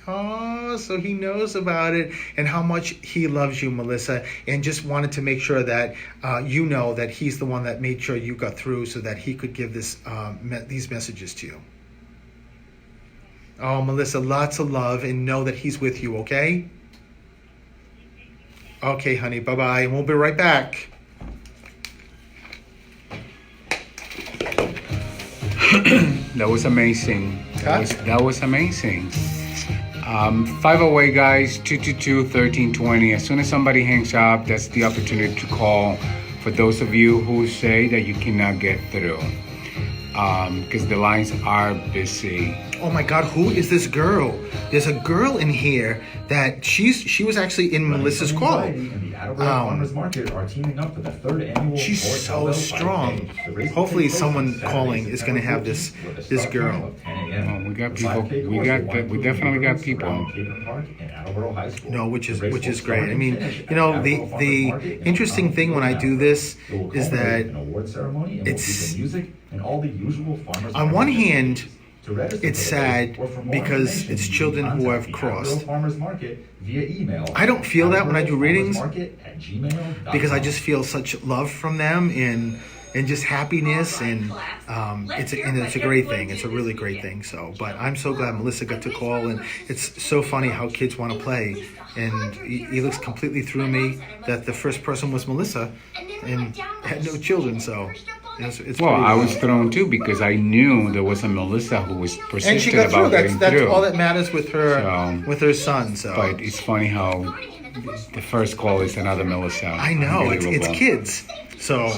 Oh, so he knows about it and how much he loves you, Melissa, and just wanted to make sure that you know that he's the one that made sure you got through so that he could give these messages to you. Oh, Melissa, lots of love, and know that he's with you, okay? Okay, honey. Bye bye. And we'll be right back. That was amazing. Cut. That was amazing. 508 guys, 222-1320. As soon as somebody hangs up, that's the opportunity to call for those of you who say that you cannot get through. Because the lines are busy. Oh my God, who is this girl? There's a girl in here that she was actually in Melissa's call. And the Attleboro Farmers Market are teaming up for the third annual She's Ford so Cowbell strong. 5K. The race will Hopefully take place someone on Saturday, calling is going to September have this 14th with a this start girl. time of 10 a.m. Oh, we got The people. 5K We course got will the- we include definitely got neighborhoods people. around Caton Park and Attleboro High School. No, which is The race which will is great. start I and mean, finish you know, at the Attleboro the Farmers Market in interesting Town thing when I do Field. this It will is culminate that in an award ceremony and will it's- feature music and all the usual farmers on one market hand, activities. To register it's for the race sad or for more because information, it's you can children who contact have the crossed. Attleboro Farmers Market via email. I don't feel that when I do readings attleborofarmersmarket@gmail.com. because I just feel such love from them and just happiness and it's a great thing. It's a really great thing. So, but I'm so glad Melissa got to call, and it's so funny how kids want to play. And he looks completely through me that the first person was Melissa and had no children. So it's Well, pretty I wild. was thrown too because I knew there was a Melissa who was persistent And she got through. about getting That's through. all that matters with her So- son. So But it's funny how the first call is another Melissa. I know it's Unbelievable. kids. So,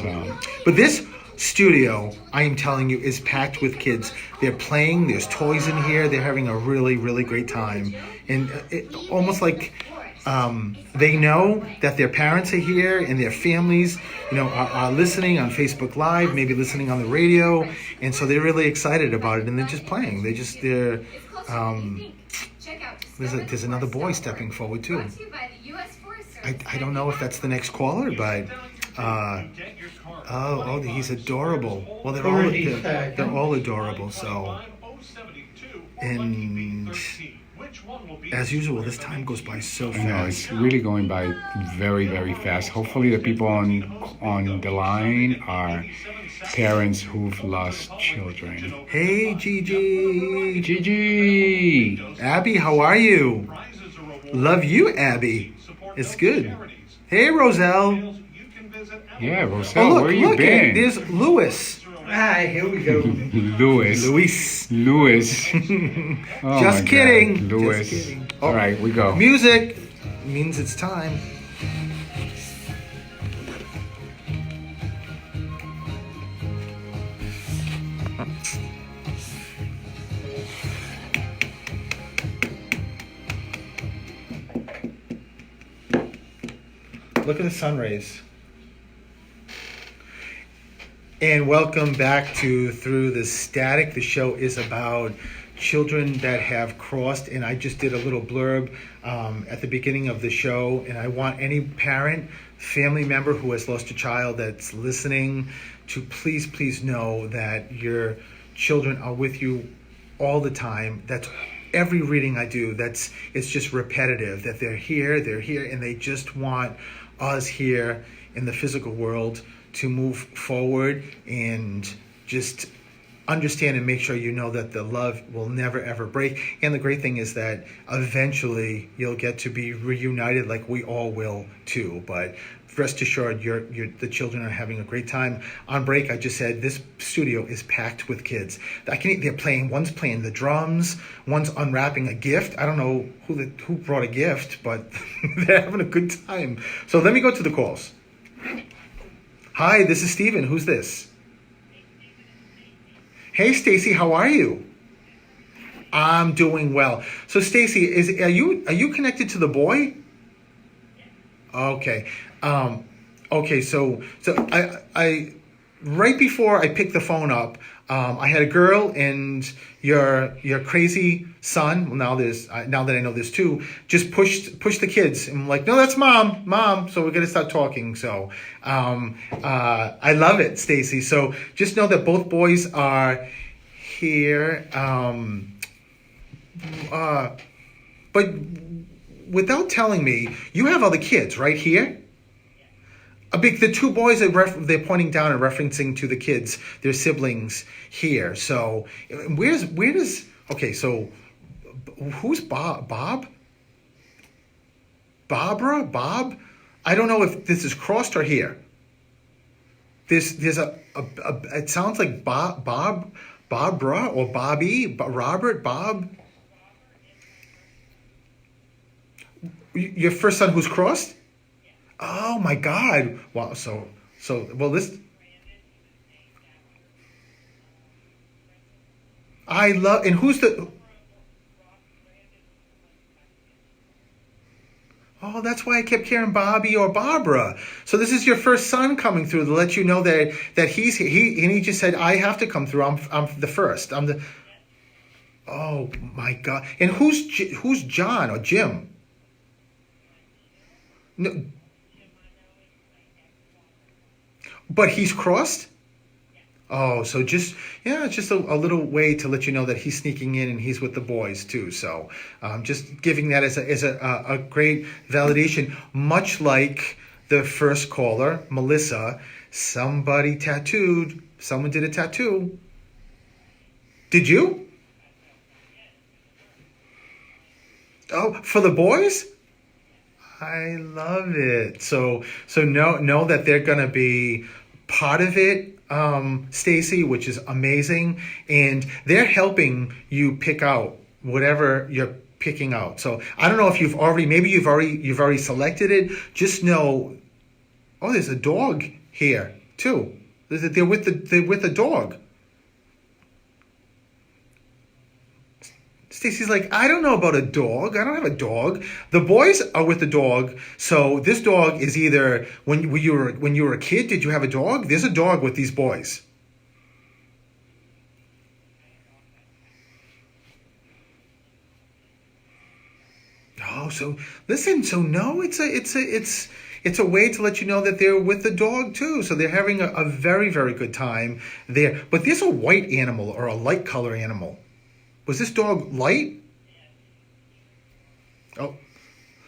but this studio, I am telling you, is packed with kids. They're playing. There's toys in here. They're having a really, really great time, and it almost like they know that their parents are here and their families, are listening on Facebook Live, maybe listening on the radio, and so they're really excited about it, and they're just playing. They're. There's another boy stepping forward too. I don't know if that's the next caller, but he's adorable. Well, they're all adorable. So, and as usual, this time goes by so I know, it's fast. really going by very, very fast. Hopefully, the people on the line are parents who've lost children. Hey, Gigi, Gigi! Abby, how are you? Love you, Abby. It's good. Hey, Roselle. Yeah, Roselle, Oh, where you been? There's Lewis. Here we go. Louis. Louis. Oh Just my kidding. God. Louis. Just kidding. All right, we go. Music means it's time. Look at the sun rays. And welcome back to Through the Static. The show is about children that have crossed, and I just did a little blurb at the beginning of the show, and I want any parent, family member who has lost a child that's listening to please know that your children are with you all the time. That's every reading I do. It's just repetitive, that they're here, and they just want us here in the physical world to move forward and just understand and make sure you know that the love will never ever break. And the great thing is that eventually you'll get to be reunited, like we all will too. But rest assured, the children are having a great time. On break, I just said this studio is packed with kids. They're playing. One's playing the drums. One's unwrapping a gift. I don't know who brought a gift, but they're having a good time. So let me go to the calls. Hi, this is Steven. Who's this? Hey, Stacy, how are you? I'm doing well. So, Stacy, are you connected to the boy? Okay. Okay. So I right before I picked the phone up, I had a girl and your crazy son. Well, now that I know there's two, just pushed the kids. And I'm like, no, that's mom. So we're gonna start talking. So I love it, Stacy. So just know that both boys are here. But without telling me, you have other kids right here. The two boys they're pointing down and referencing to the kids, their siblings here. So so who's Bob? Barbara? Bob? I don't know if this is crossed or here. There's a it sounds like Barbara or Bobby, Robert, Bob. Your first son who's crossed? Oh my God! Wow. So well this. I love, and who's the? Oh, that's why I kept hearing Bobby or Barbara. So this is your first son coming through to let you know that he just said, I have to come through. I'm the first. I'm the. Oh my God! And who's John or Jim? No, but he's crossed. Oh, so just a little way to let you know that he's sneaking in and he's with the boys too. So just giving that as a great validation, much like the first caller, Melissa. Someone did a tattoo. Did you? Oh, for the boys? I love it. So know that they're gonna be part of it, Stacy, which is amazing, and they're helping you pick out whatever you're picking out. So I don't know if you've already selected it. Just know, oh, there's a dog here too. They're with the dog. Stacy's like, I don't know about a dog. I don't have a dog. The boys are with the dog. So this dog is either when you were a kid, did you have a dog? There's a dog with these boys. Oh, so listen. So no, it's a way to let you know that they're with the dog too. So they're having a very, very good time there. But there's a white animal or a light color animal. Was this dog light? Oh,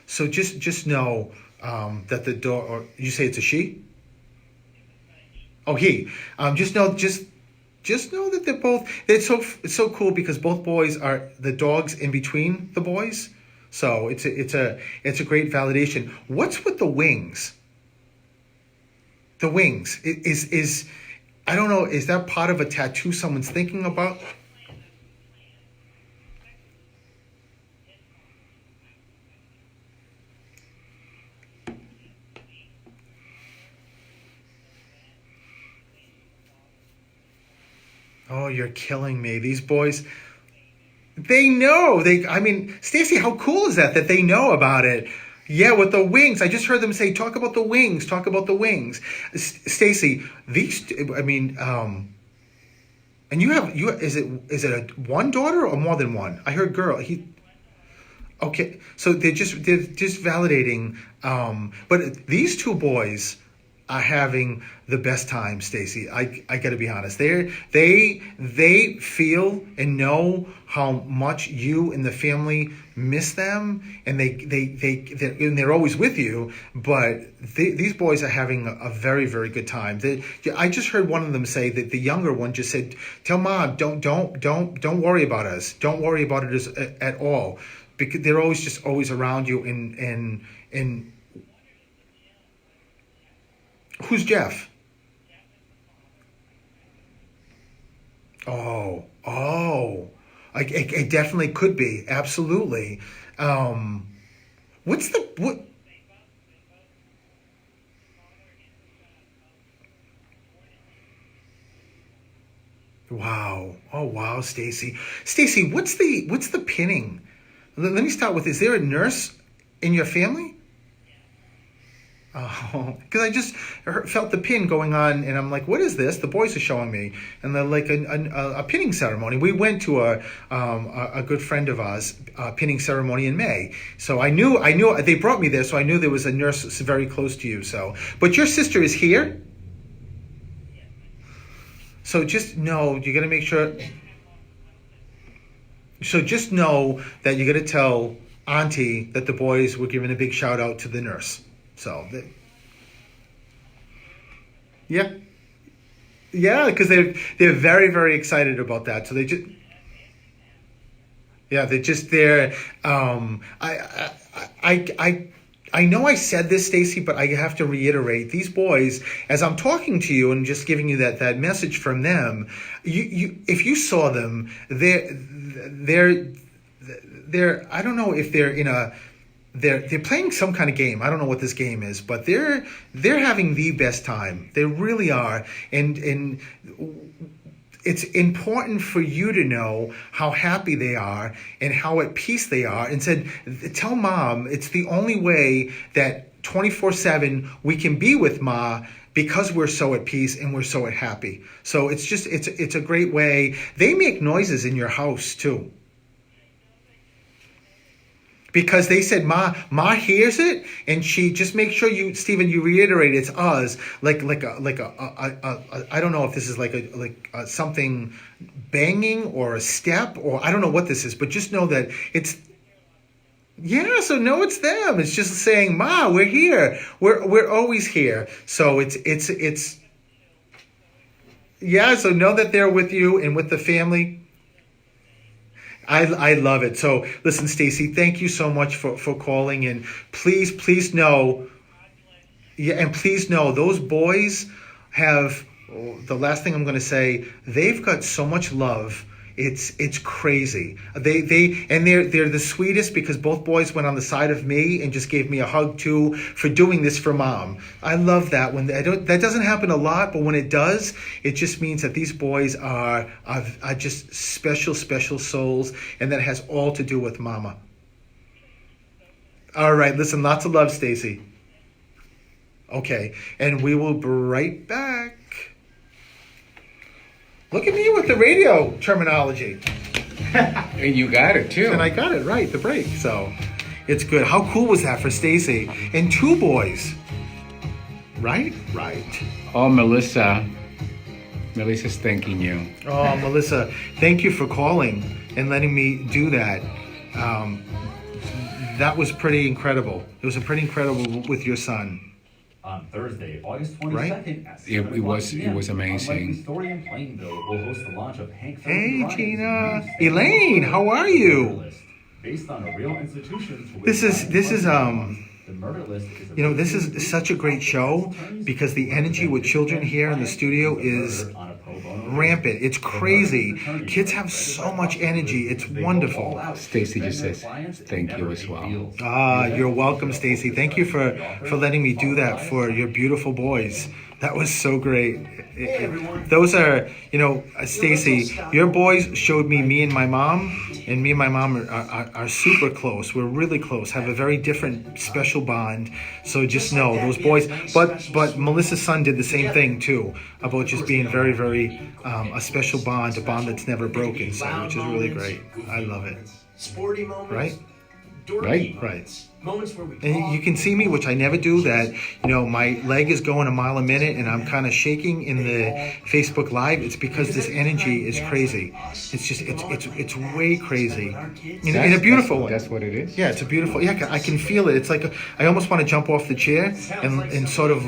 so just know that the dog, or you say it's a she? Oh, he. Just know that they're both. It's so cool because both boys are the dogs in between the boys. So it's a great validation. What's with the wings? The wings is I don't know. Is that part of a tattoo someone's thinking about? Oh, you're killing me. These boys, they know. Stacy, how cool is that they know about it? Yeah, with the wings. I just heard them say, talk about the wings. Talk about the wings. Stacy, and is it a one daughter or more than one? I heard girl. Okay, so they're just validating. But these two boys are having the best time, Stacy. I got to be honest. They feel and know how much you and the family miss them, and they're always with you. But these boys are having a very, very good time. I just heard one of them say that the younger one just said, "Tell Mom, don't worry about us. Don't worry about it at all." Because they're always around you and who's Jeff? Oh, it definitely could be. Absolutely. What? Wow. Oh, wow, Stacy. Stacy, what's the pinning? Let me start with, is there a nurse in your family? Oh, because I just felt the pin going on, and I'm like, what is this? The boys are showing me, and they're like a pinning ceremony. We went to a good friend of ours pinning ceremony in May, so I knew they brought me there, so I knew there was a nurse very close to you. So, but your sister is here, so just know you got to make sure. So just know that you got to tell Auntie that the boys were giving a big shout out to the nurse. So, yeah, because they're very, very excited about that. So they're there. I know I said this, Stacy, but I have to reiterate. These boys, as I'm talking to you and just giving you that message from them, if you saw them, they're I don't know if they're in a they're playing some kind of game. I don't know what this game is, but they're having the best time. They really are, and it's important for you to know how happy they are and how at peace they are. And said, tell Mom it's the only way that 24/7 we can be with Ma, because we're so at peace and we're so happy. So it's a great way. They make noises in your house too. Because they said Ma hears it, and she just make sure you, Stephen, you reiterate it's us, like a I don't know if this is like something banging or a step, or I don't know what this is, but just know that it's so no, it's them. It's just saying, Ma, we're here. We're always here. So it's so know that they're with you and with the family. I love it. So listen, Stacy, thank you so much for calling, and please know, and please know those boys have, the last thing I'm going to say, they've got so much love. It's crazy. They're the sweetest, because both boys went on the side of me and just gave me a hug too for doing this for Mom. I love that. That doesn't happen a lot, but when it does, it just means that these boys are just special souls, and that has all to do with Mama. All right, listen, lots of love, Stacy. Okay, and we will be right back. Look at me with the radio terminology. And you got it too. And I got it right, the break. So it's good. How cool was that for Stacy? And 2 boys. Right? Right. Oh, Melissa's thanking you. Oh, Melissa, thank you for calling and letting me do that. That was pretty incredible. It was pretty incredible with your son. On Thursday, August 22nd Right? at It was amazing. Unlikely Story in Plainville will host the launch of Hank Hey, Phillips Tina. Ryan's Elaine, how are you? Murder List, based on a real institution to which This is the Murder List is a this is such a great show, because the energy with children here in the studio is on a pro bono rampant. It's crazy. Kids have so much energy. It's wonderful. Stacy just says thank you as well. You're welcome, Stacy. Thank you for letting me do that for your beautiful boys. That was so great. Those are, Stacy, your boys showed me and my mom, and me and my mom are super close. We're really close, have a very different, special bond. So just know those boys. But Melissa's son did the same thing too, about just being very, very a special bond, a bond that's never broken. So, which is really great. I love it. Sporty moments. Right? Right. Moments where we And you can see me, which I never do, that, my leg is going a mile a minute and I'm kind of shaking in the Facebook Live. It's because this energy is crazy. It's just, it's way crazy. In a beautiful way. That's what it is. Yeah, it's a beautiful, I can feel it. It's like, I almost want to jump off the chair and sort of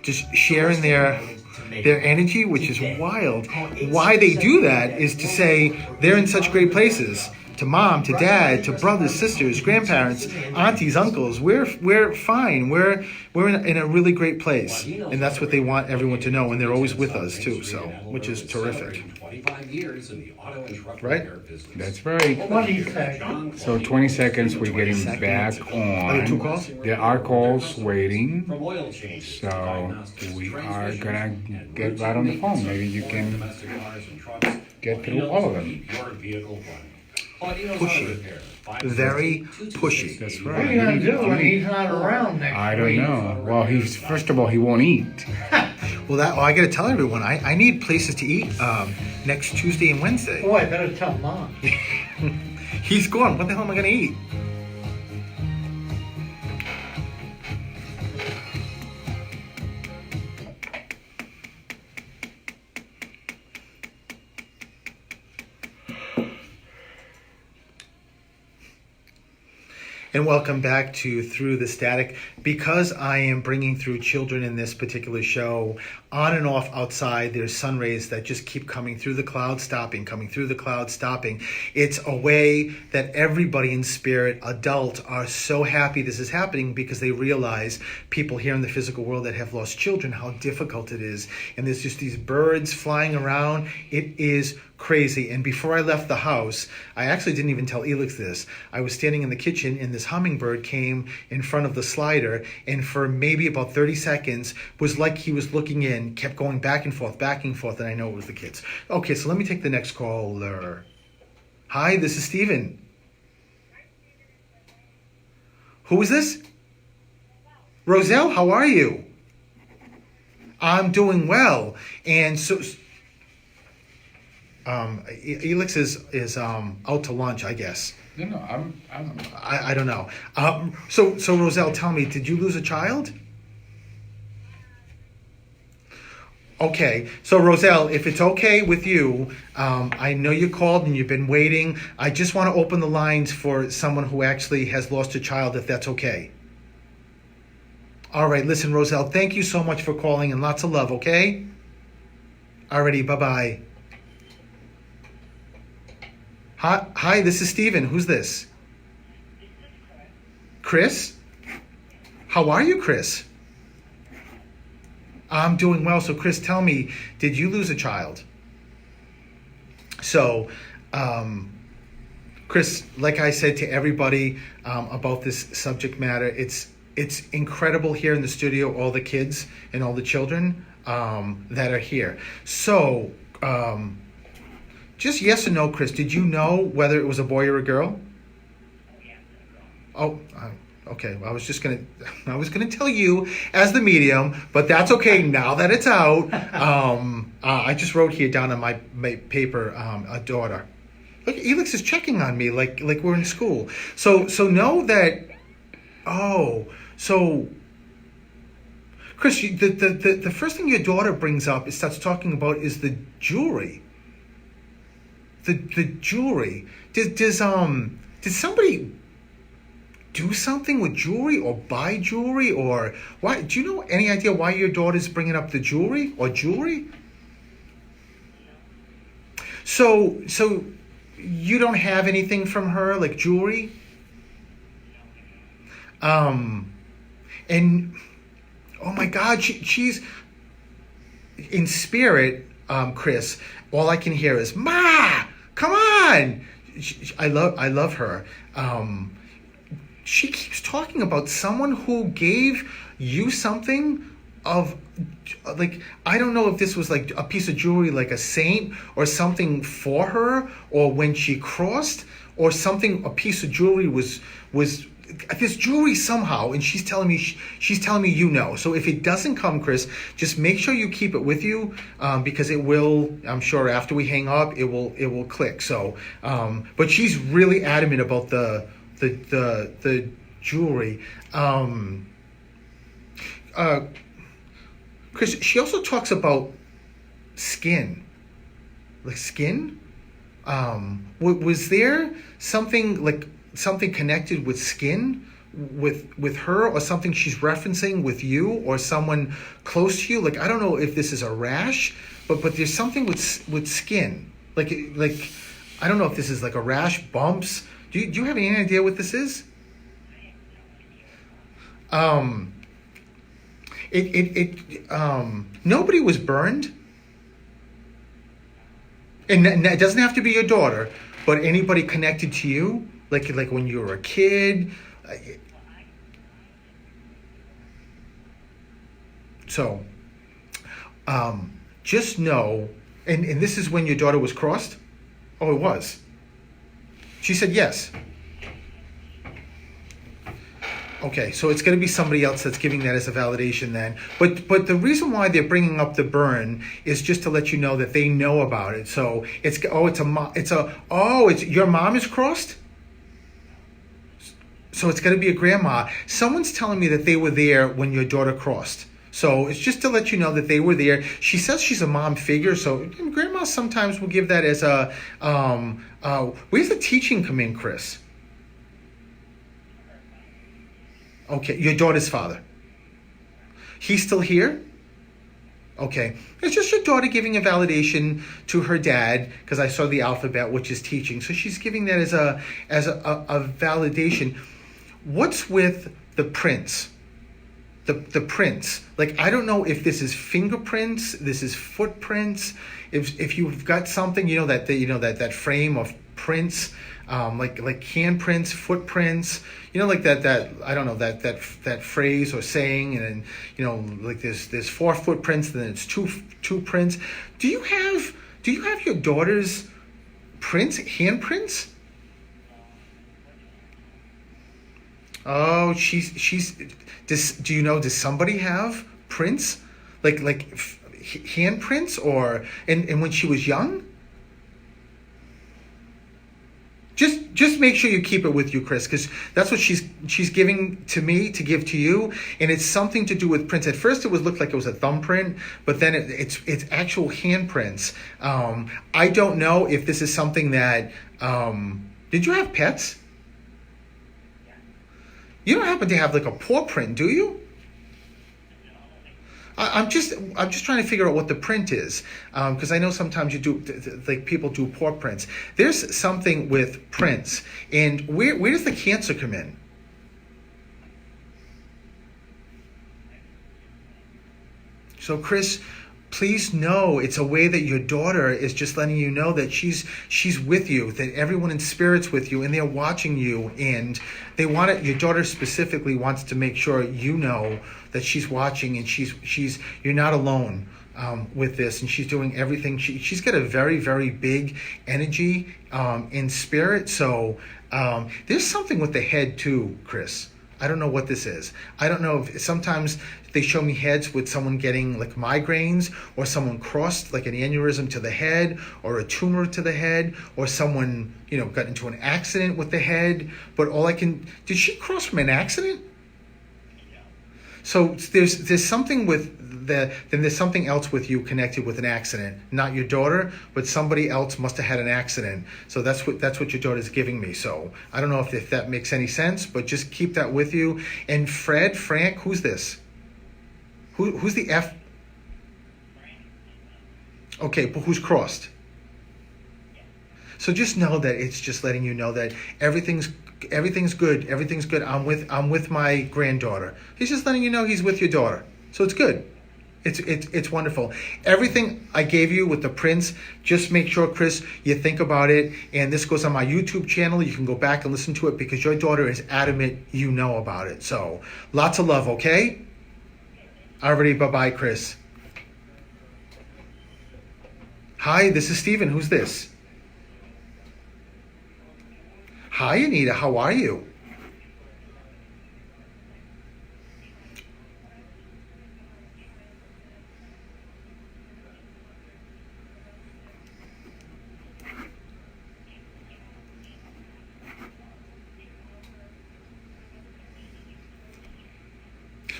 just share in their energy, which is wild. Why they do that is to say they're in such great places. To Mom, to Dad, to brothers, sisters, grandparents, aunties, uncles, we're fine. We're in a really great place, and that's what they want everyone to know. And they're always with us too, so which is terrific. 25 years in the auto and truck Right? repair business. That's right. 20 seconds. So 20 seconds, we're getting back Are there 2 on. calls? There are calls waiting. From oil changes, So diagnostics, we are transmissions, gonna and get right on the phone. Maybe you can domestic cars and trucks. get through all of them. Keep your vehicle running. Audino's Pushy. Auto Repair, Very pushy. That's What right. are you going to do when he's not around next I don't week? know. Well, first of all, he won't eat. Well, I got to tell everyone, I need places to eat next Tuesday and Wednesday. Boy, I better tell Mom. He's gone. What the hell am I going to eat? And welcome back to Through the Static. Because I am bringing through children in this particular show, on and off outside, there's sun rays that just keep coming through the cloud, stopping, coming through the cloud, stopping. It's a way that everybody in spirit, adult, are so happy this is happening because they realize people here in the physical world that have lost children, how difficult it is. And there's just these birds flying around. It is crazy. And before I left the house, I actually didn't even tell Elix this. I was standing in the kitchen and this hummingbird came in front of the slider, and for maybe about 30 seconds was like he was looking in, kept going back and forth, and I know it was the kids. Okay, so let me take the next caller. Hi, this is Steven. Who is this? Roselle, how are you? I'm doing well. And so Elix is out to lunch, I guess. No, I don't know. So Roselle, tell me, did you lose a child? Okay, so Roselle, if it's okay with you, I know you called and you've been waiting. I just want to open the lines for someone who actually has lost a child, if that's okay. All right, listen, Roselle, thank you so much for calling and lots of love, okay? Alrighty, bye-bye. Hi, this is Steven. Who's this? Chris? How are you, Chris? I'm doing well. So, Chris, tell me, did you lose a child? So, Chris, like I said to everybody about this subject matter, it's incredible here in the studio, all the kids and all the children that are here. So, just yes or no, Chris, did you know whether it was a boy or a girl? Oh, okay. Well, I was gonna tell you as the medium, but that's okay now that it's out. I just wrote here down on my paper, a daughter. Look, Elix is checking on me like we're in school. So know that. Oh, so Chris, the first thing your daughter brings up, starts talking about, is the jewelry. The jewelry. Did somebody do something with jewelry or buy jewelry, or why? Do you know any idea why your daughter's bringing up the jewelry or jewelry? So you don't have anything from her, like jewelry? And oh my God, she's in spirit, Chris. All I can hear is "Ma, come on!" I love her. She keeps talking about someone who gave you something of, like, I don't know if this was like a piece of jewelry, like a saint or something for her, or when she crossed, or something. A piece of jewelry was this jewelry somehow, and she's telling me you know. So if it doesn't come, Chris, just make sure you keep it with you, because it will. I'm sure after we hang up, it will click. So, but she's really adamant about the jewelry. Chris, she also talks about skin, like skin. Was there something connected with skin with her, or something she's referencing with you or someone close to you? Like, I don't know if this is a rash, but there's something with skin. Like I don't know if this is like a rash, bumps. Do you have any idea what this is? Nobody was burned. And it doesn't have to be your daughter, but anybody connected to you, like when you were a kid. So, just know, and this is when your daughter was crossed? Oh, it was. She said yes. Okay, so it's going to be somebody else that's giving that as a validation then. But the reason why they're bringing up the burn is just to let you know that they know about it. So it's your mom is crossed? So it's going to be a grandma. Someone's telling me that they were there when your daughter crossed. So it's just to let you know that they were there. She says she's a mom figure, so grandma sometimes will give that as a... where's the teaching come in, Chris? Okay, your daughter's father. He's still here? Okay. It's just your daughter giving a validation to her dad, because I saw the alphabet, which is teaching. So she's giving that as a validation. What's with the prince? The prince. Like, I don't know if this is fingerprints, this is footprints. If you've got something, that frame of prints, like handprints, footprints, like that I don't know, that phrase or saying, and then, like there's 4 footprints, and then it's two prints. Do you have your daughter's prints, handprints? Oh, does somebody have prints, like handprints, or and when she was young? Just make sure you keep it with you, Chris, because that's what she's giving to me to give to you, and it's something to do with prints. At first, it looked like it was a thumbprint, but then it's actual handprints. I don't know if this is something that. Did you have pets? You don't happen to have like a paw print, do you? I'm just trying to figure out what the print is, because I know sometimes you do, like people do paw prints. There's something with prints, and where does the cancer come in? So Chris, please know it's a way that your daughter is just letting you know that she's with you, that everyone in spirit's with you, and they're watching you, and they want it. Your daughter specifically wants to make sure you know that she's watching, and you're not alone with this, and she's doing everything. She's got a very, very big energy in spirit. So there's something with the head too, Chris. I don't know what this is. I don't know if sometimes they show me heads with someone getting like migraines, or someone crossed like an aneurysm to the head, or a tumor to the head, or someone, got into an accident with the head. But did she cross from an accident? So there's something with then there's something else with you connected with an accident. Not your daughter, but somebody else must have had an accident. So that's what your daughter's giving me. So I don't know if that makes any sense, but just keep that with you. And Frank, who's this? Who's the F? Okay, but who's crossed? So just know that it's just letting you know that everything's good. Everything's good. I'm with my granddaughter. He's just letting you know he's with your daughter. So it's good. It's wonderful. Everything I gave you with the prints, just make sure, Chris, you think about it. And this goes on my YouTube channel. You can go back and listen to it, because your daughter is adamant you know about it. So lots of love, okay? Alrighty, bye-bye, Chris. Hi, this is Steven. Who's this? Hi, Anita. How are you?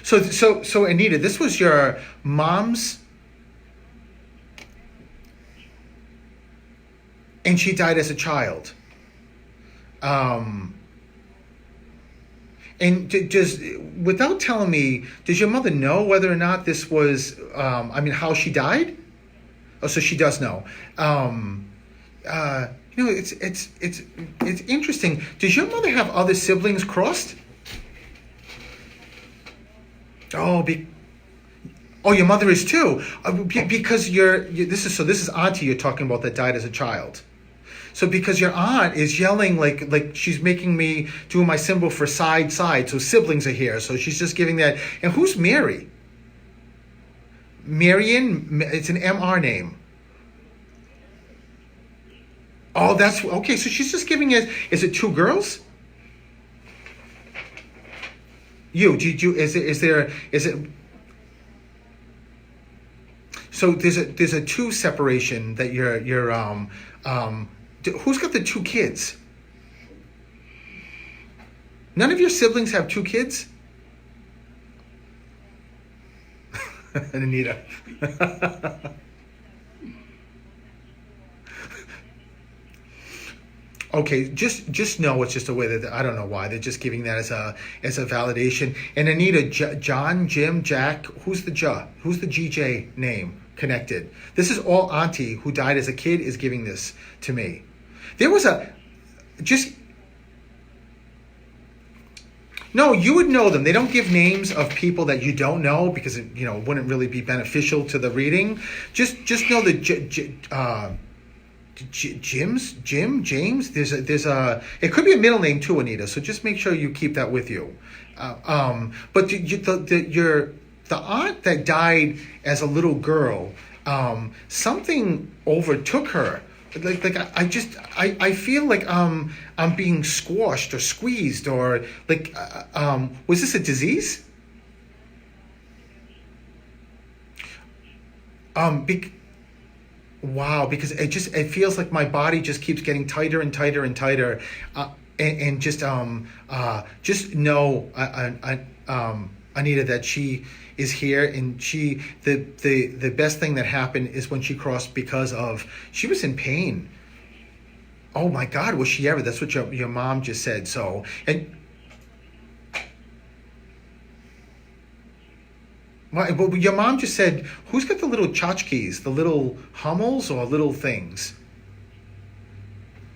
So Anita, this was your mom's, and she died as a child. And without telling me, does your mother know whether or not this was, how she died? Oh, so she does know. It's interesting. Does your mother have other siblings crossed? Oh, your mother is too. Because this is auntie you're talking about that died as a child. So because your aunt is yelling like she's making me do my symbol for side. So siblings are here. So she's just giving that. And who's Mary? Marion. It's an MR name. Oh, that's okay. So she's just giving it. Is it 2 girls? Is it? So there's a 2 separation that you're who's got the 2 kids? None of your siblings have 2 kids? Anita. Okay, just know it's just a way that I don't know why they're just giving that as a validation. And Anita, John, Jim, Jack, who's the GJ name connected? This is all Auntie who died as a kid is giving this to me. There was no, you would know them. They don't give names of people that you don't know because it wouldn't really be beneficial to the reading. Just know that James. There's a. It could be a middle name too, Anita. So just make sure you keep that with you. But the aunt that died as a little girl, something overtook her. I feel like I'm being squashed or squeezed or was this a disease? Wow, because it feels like my body just keeps getting tighter and tighter and tighter, and just know Anita, that she is here, and the best thing that happened is when she crossed because she was in pain. Oh my God, was she ever? That's what your mom just said. So, and well, your mom just said, who's got the little tchotchkes, the little hummels or little things?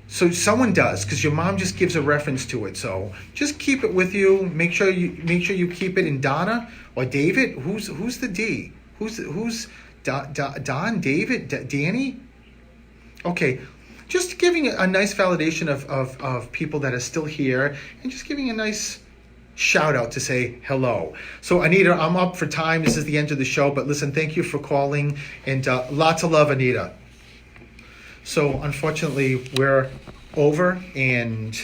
So someone does, because your mom just gives a reference to it. So just keep it with you. Make sure you keep it in Donna or David. Who's the D? Who's Don, David, Danny? Okay, just giving a nice validation of people that are still here, and just giving a nice shout out to say hello. So Anita, I'm up for time. This is the end of the show, but listen, thank you for calling, and lots of love, Anita. So unfortunately, we're over, and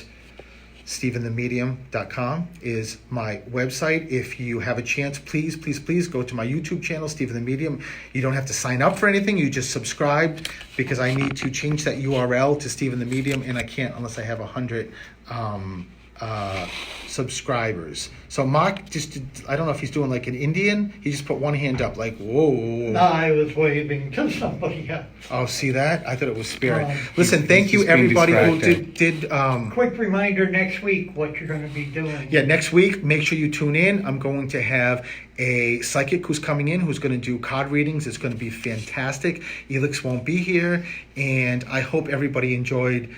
StephenTheMedium.com is my website. If you have a chance, please go to my YouTube channel, Stephen the Medium. You don't have to sign up for anything. You just subscribe, because I need to change that URL to Stephen the Medium, and I can't unless I have 100 subscribers. So Mark I don't know if he's doing like an Indian. He just put one hand up like, whoa. No, I was waving to somebody else. Oh, see that? I thought it was Spirit. Oh. Listen, thank you just being everybody who distracted. Quick reminder next week what you're going to be doing. Yeah, next week, make sure you tune in. I'm going to have a psychic who's coming in who's going to do card readings. It's going to be fantastic. Elix won't be here, and I hope everybody enjoyed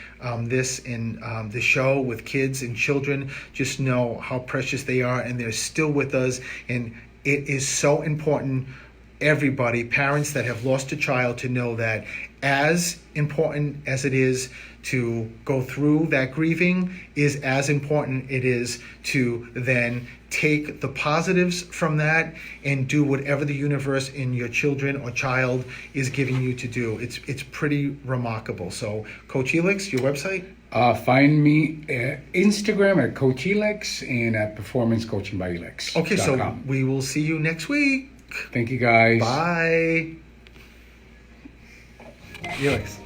this and the show with kids and children. Just know how precious they are, and they're still with us, and it is so important, everybody, parents that have lost a child, to know that as important as it is to go through that grieving, is as important it is to then take the positives from that and do whatever the universe in your children or child is giving you to do. It's pretty remarkable. So, Coach Elix, your website? Find me Instagram at Coach Elix and at Performance Coaching by Elix. Okay, so we will see you next week. Thank you, guys. Bye. Elix.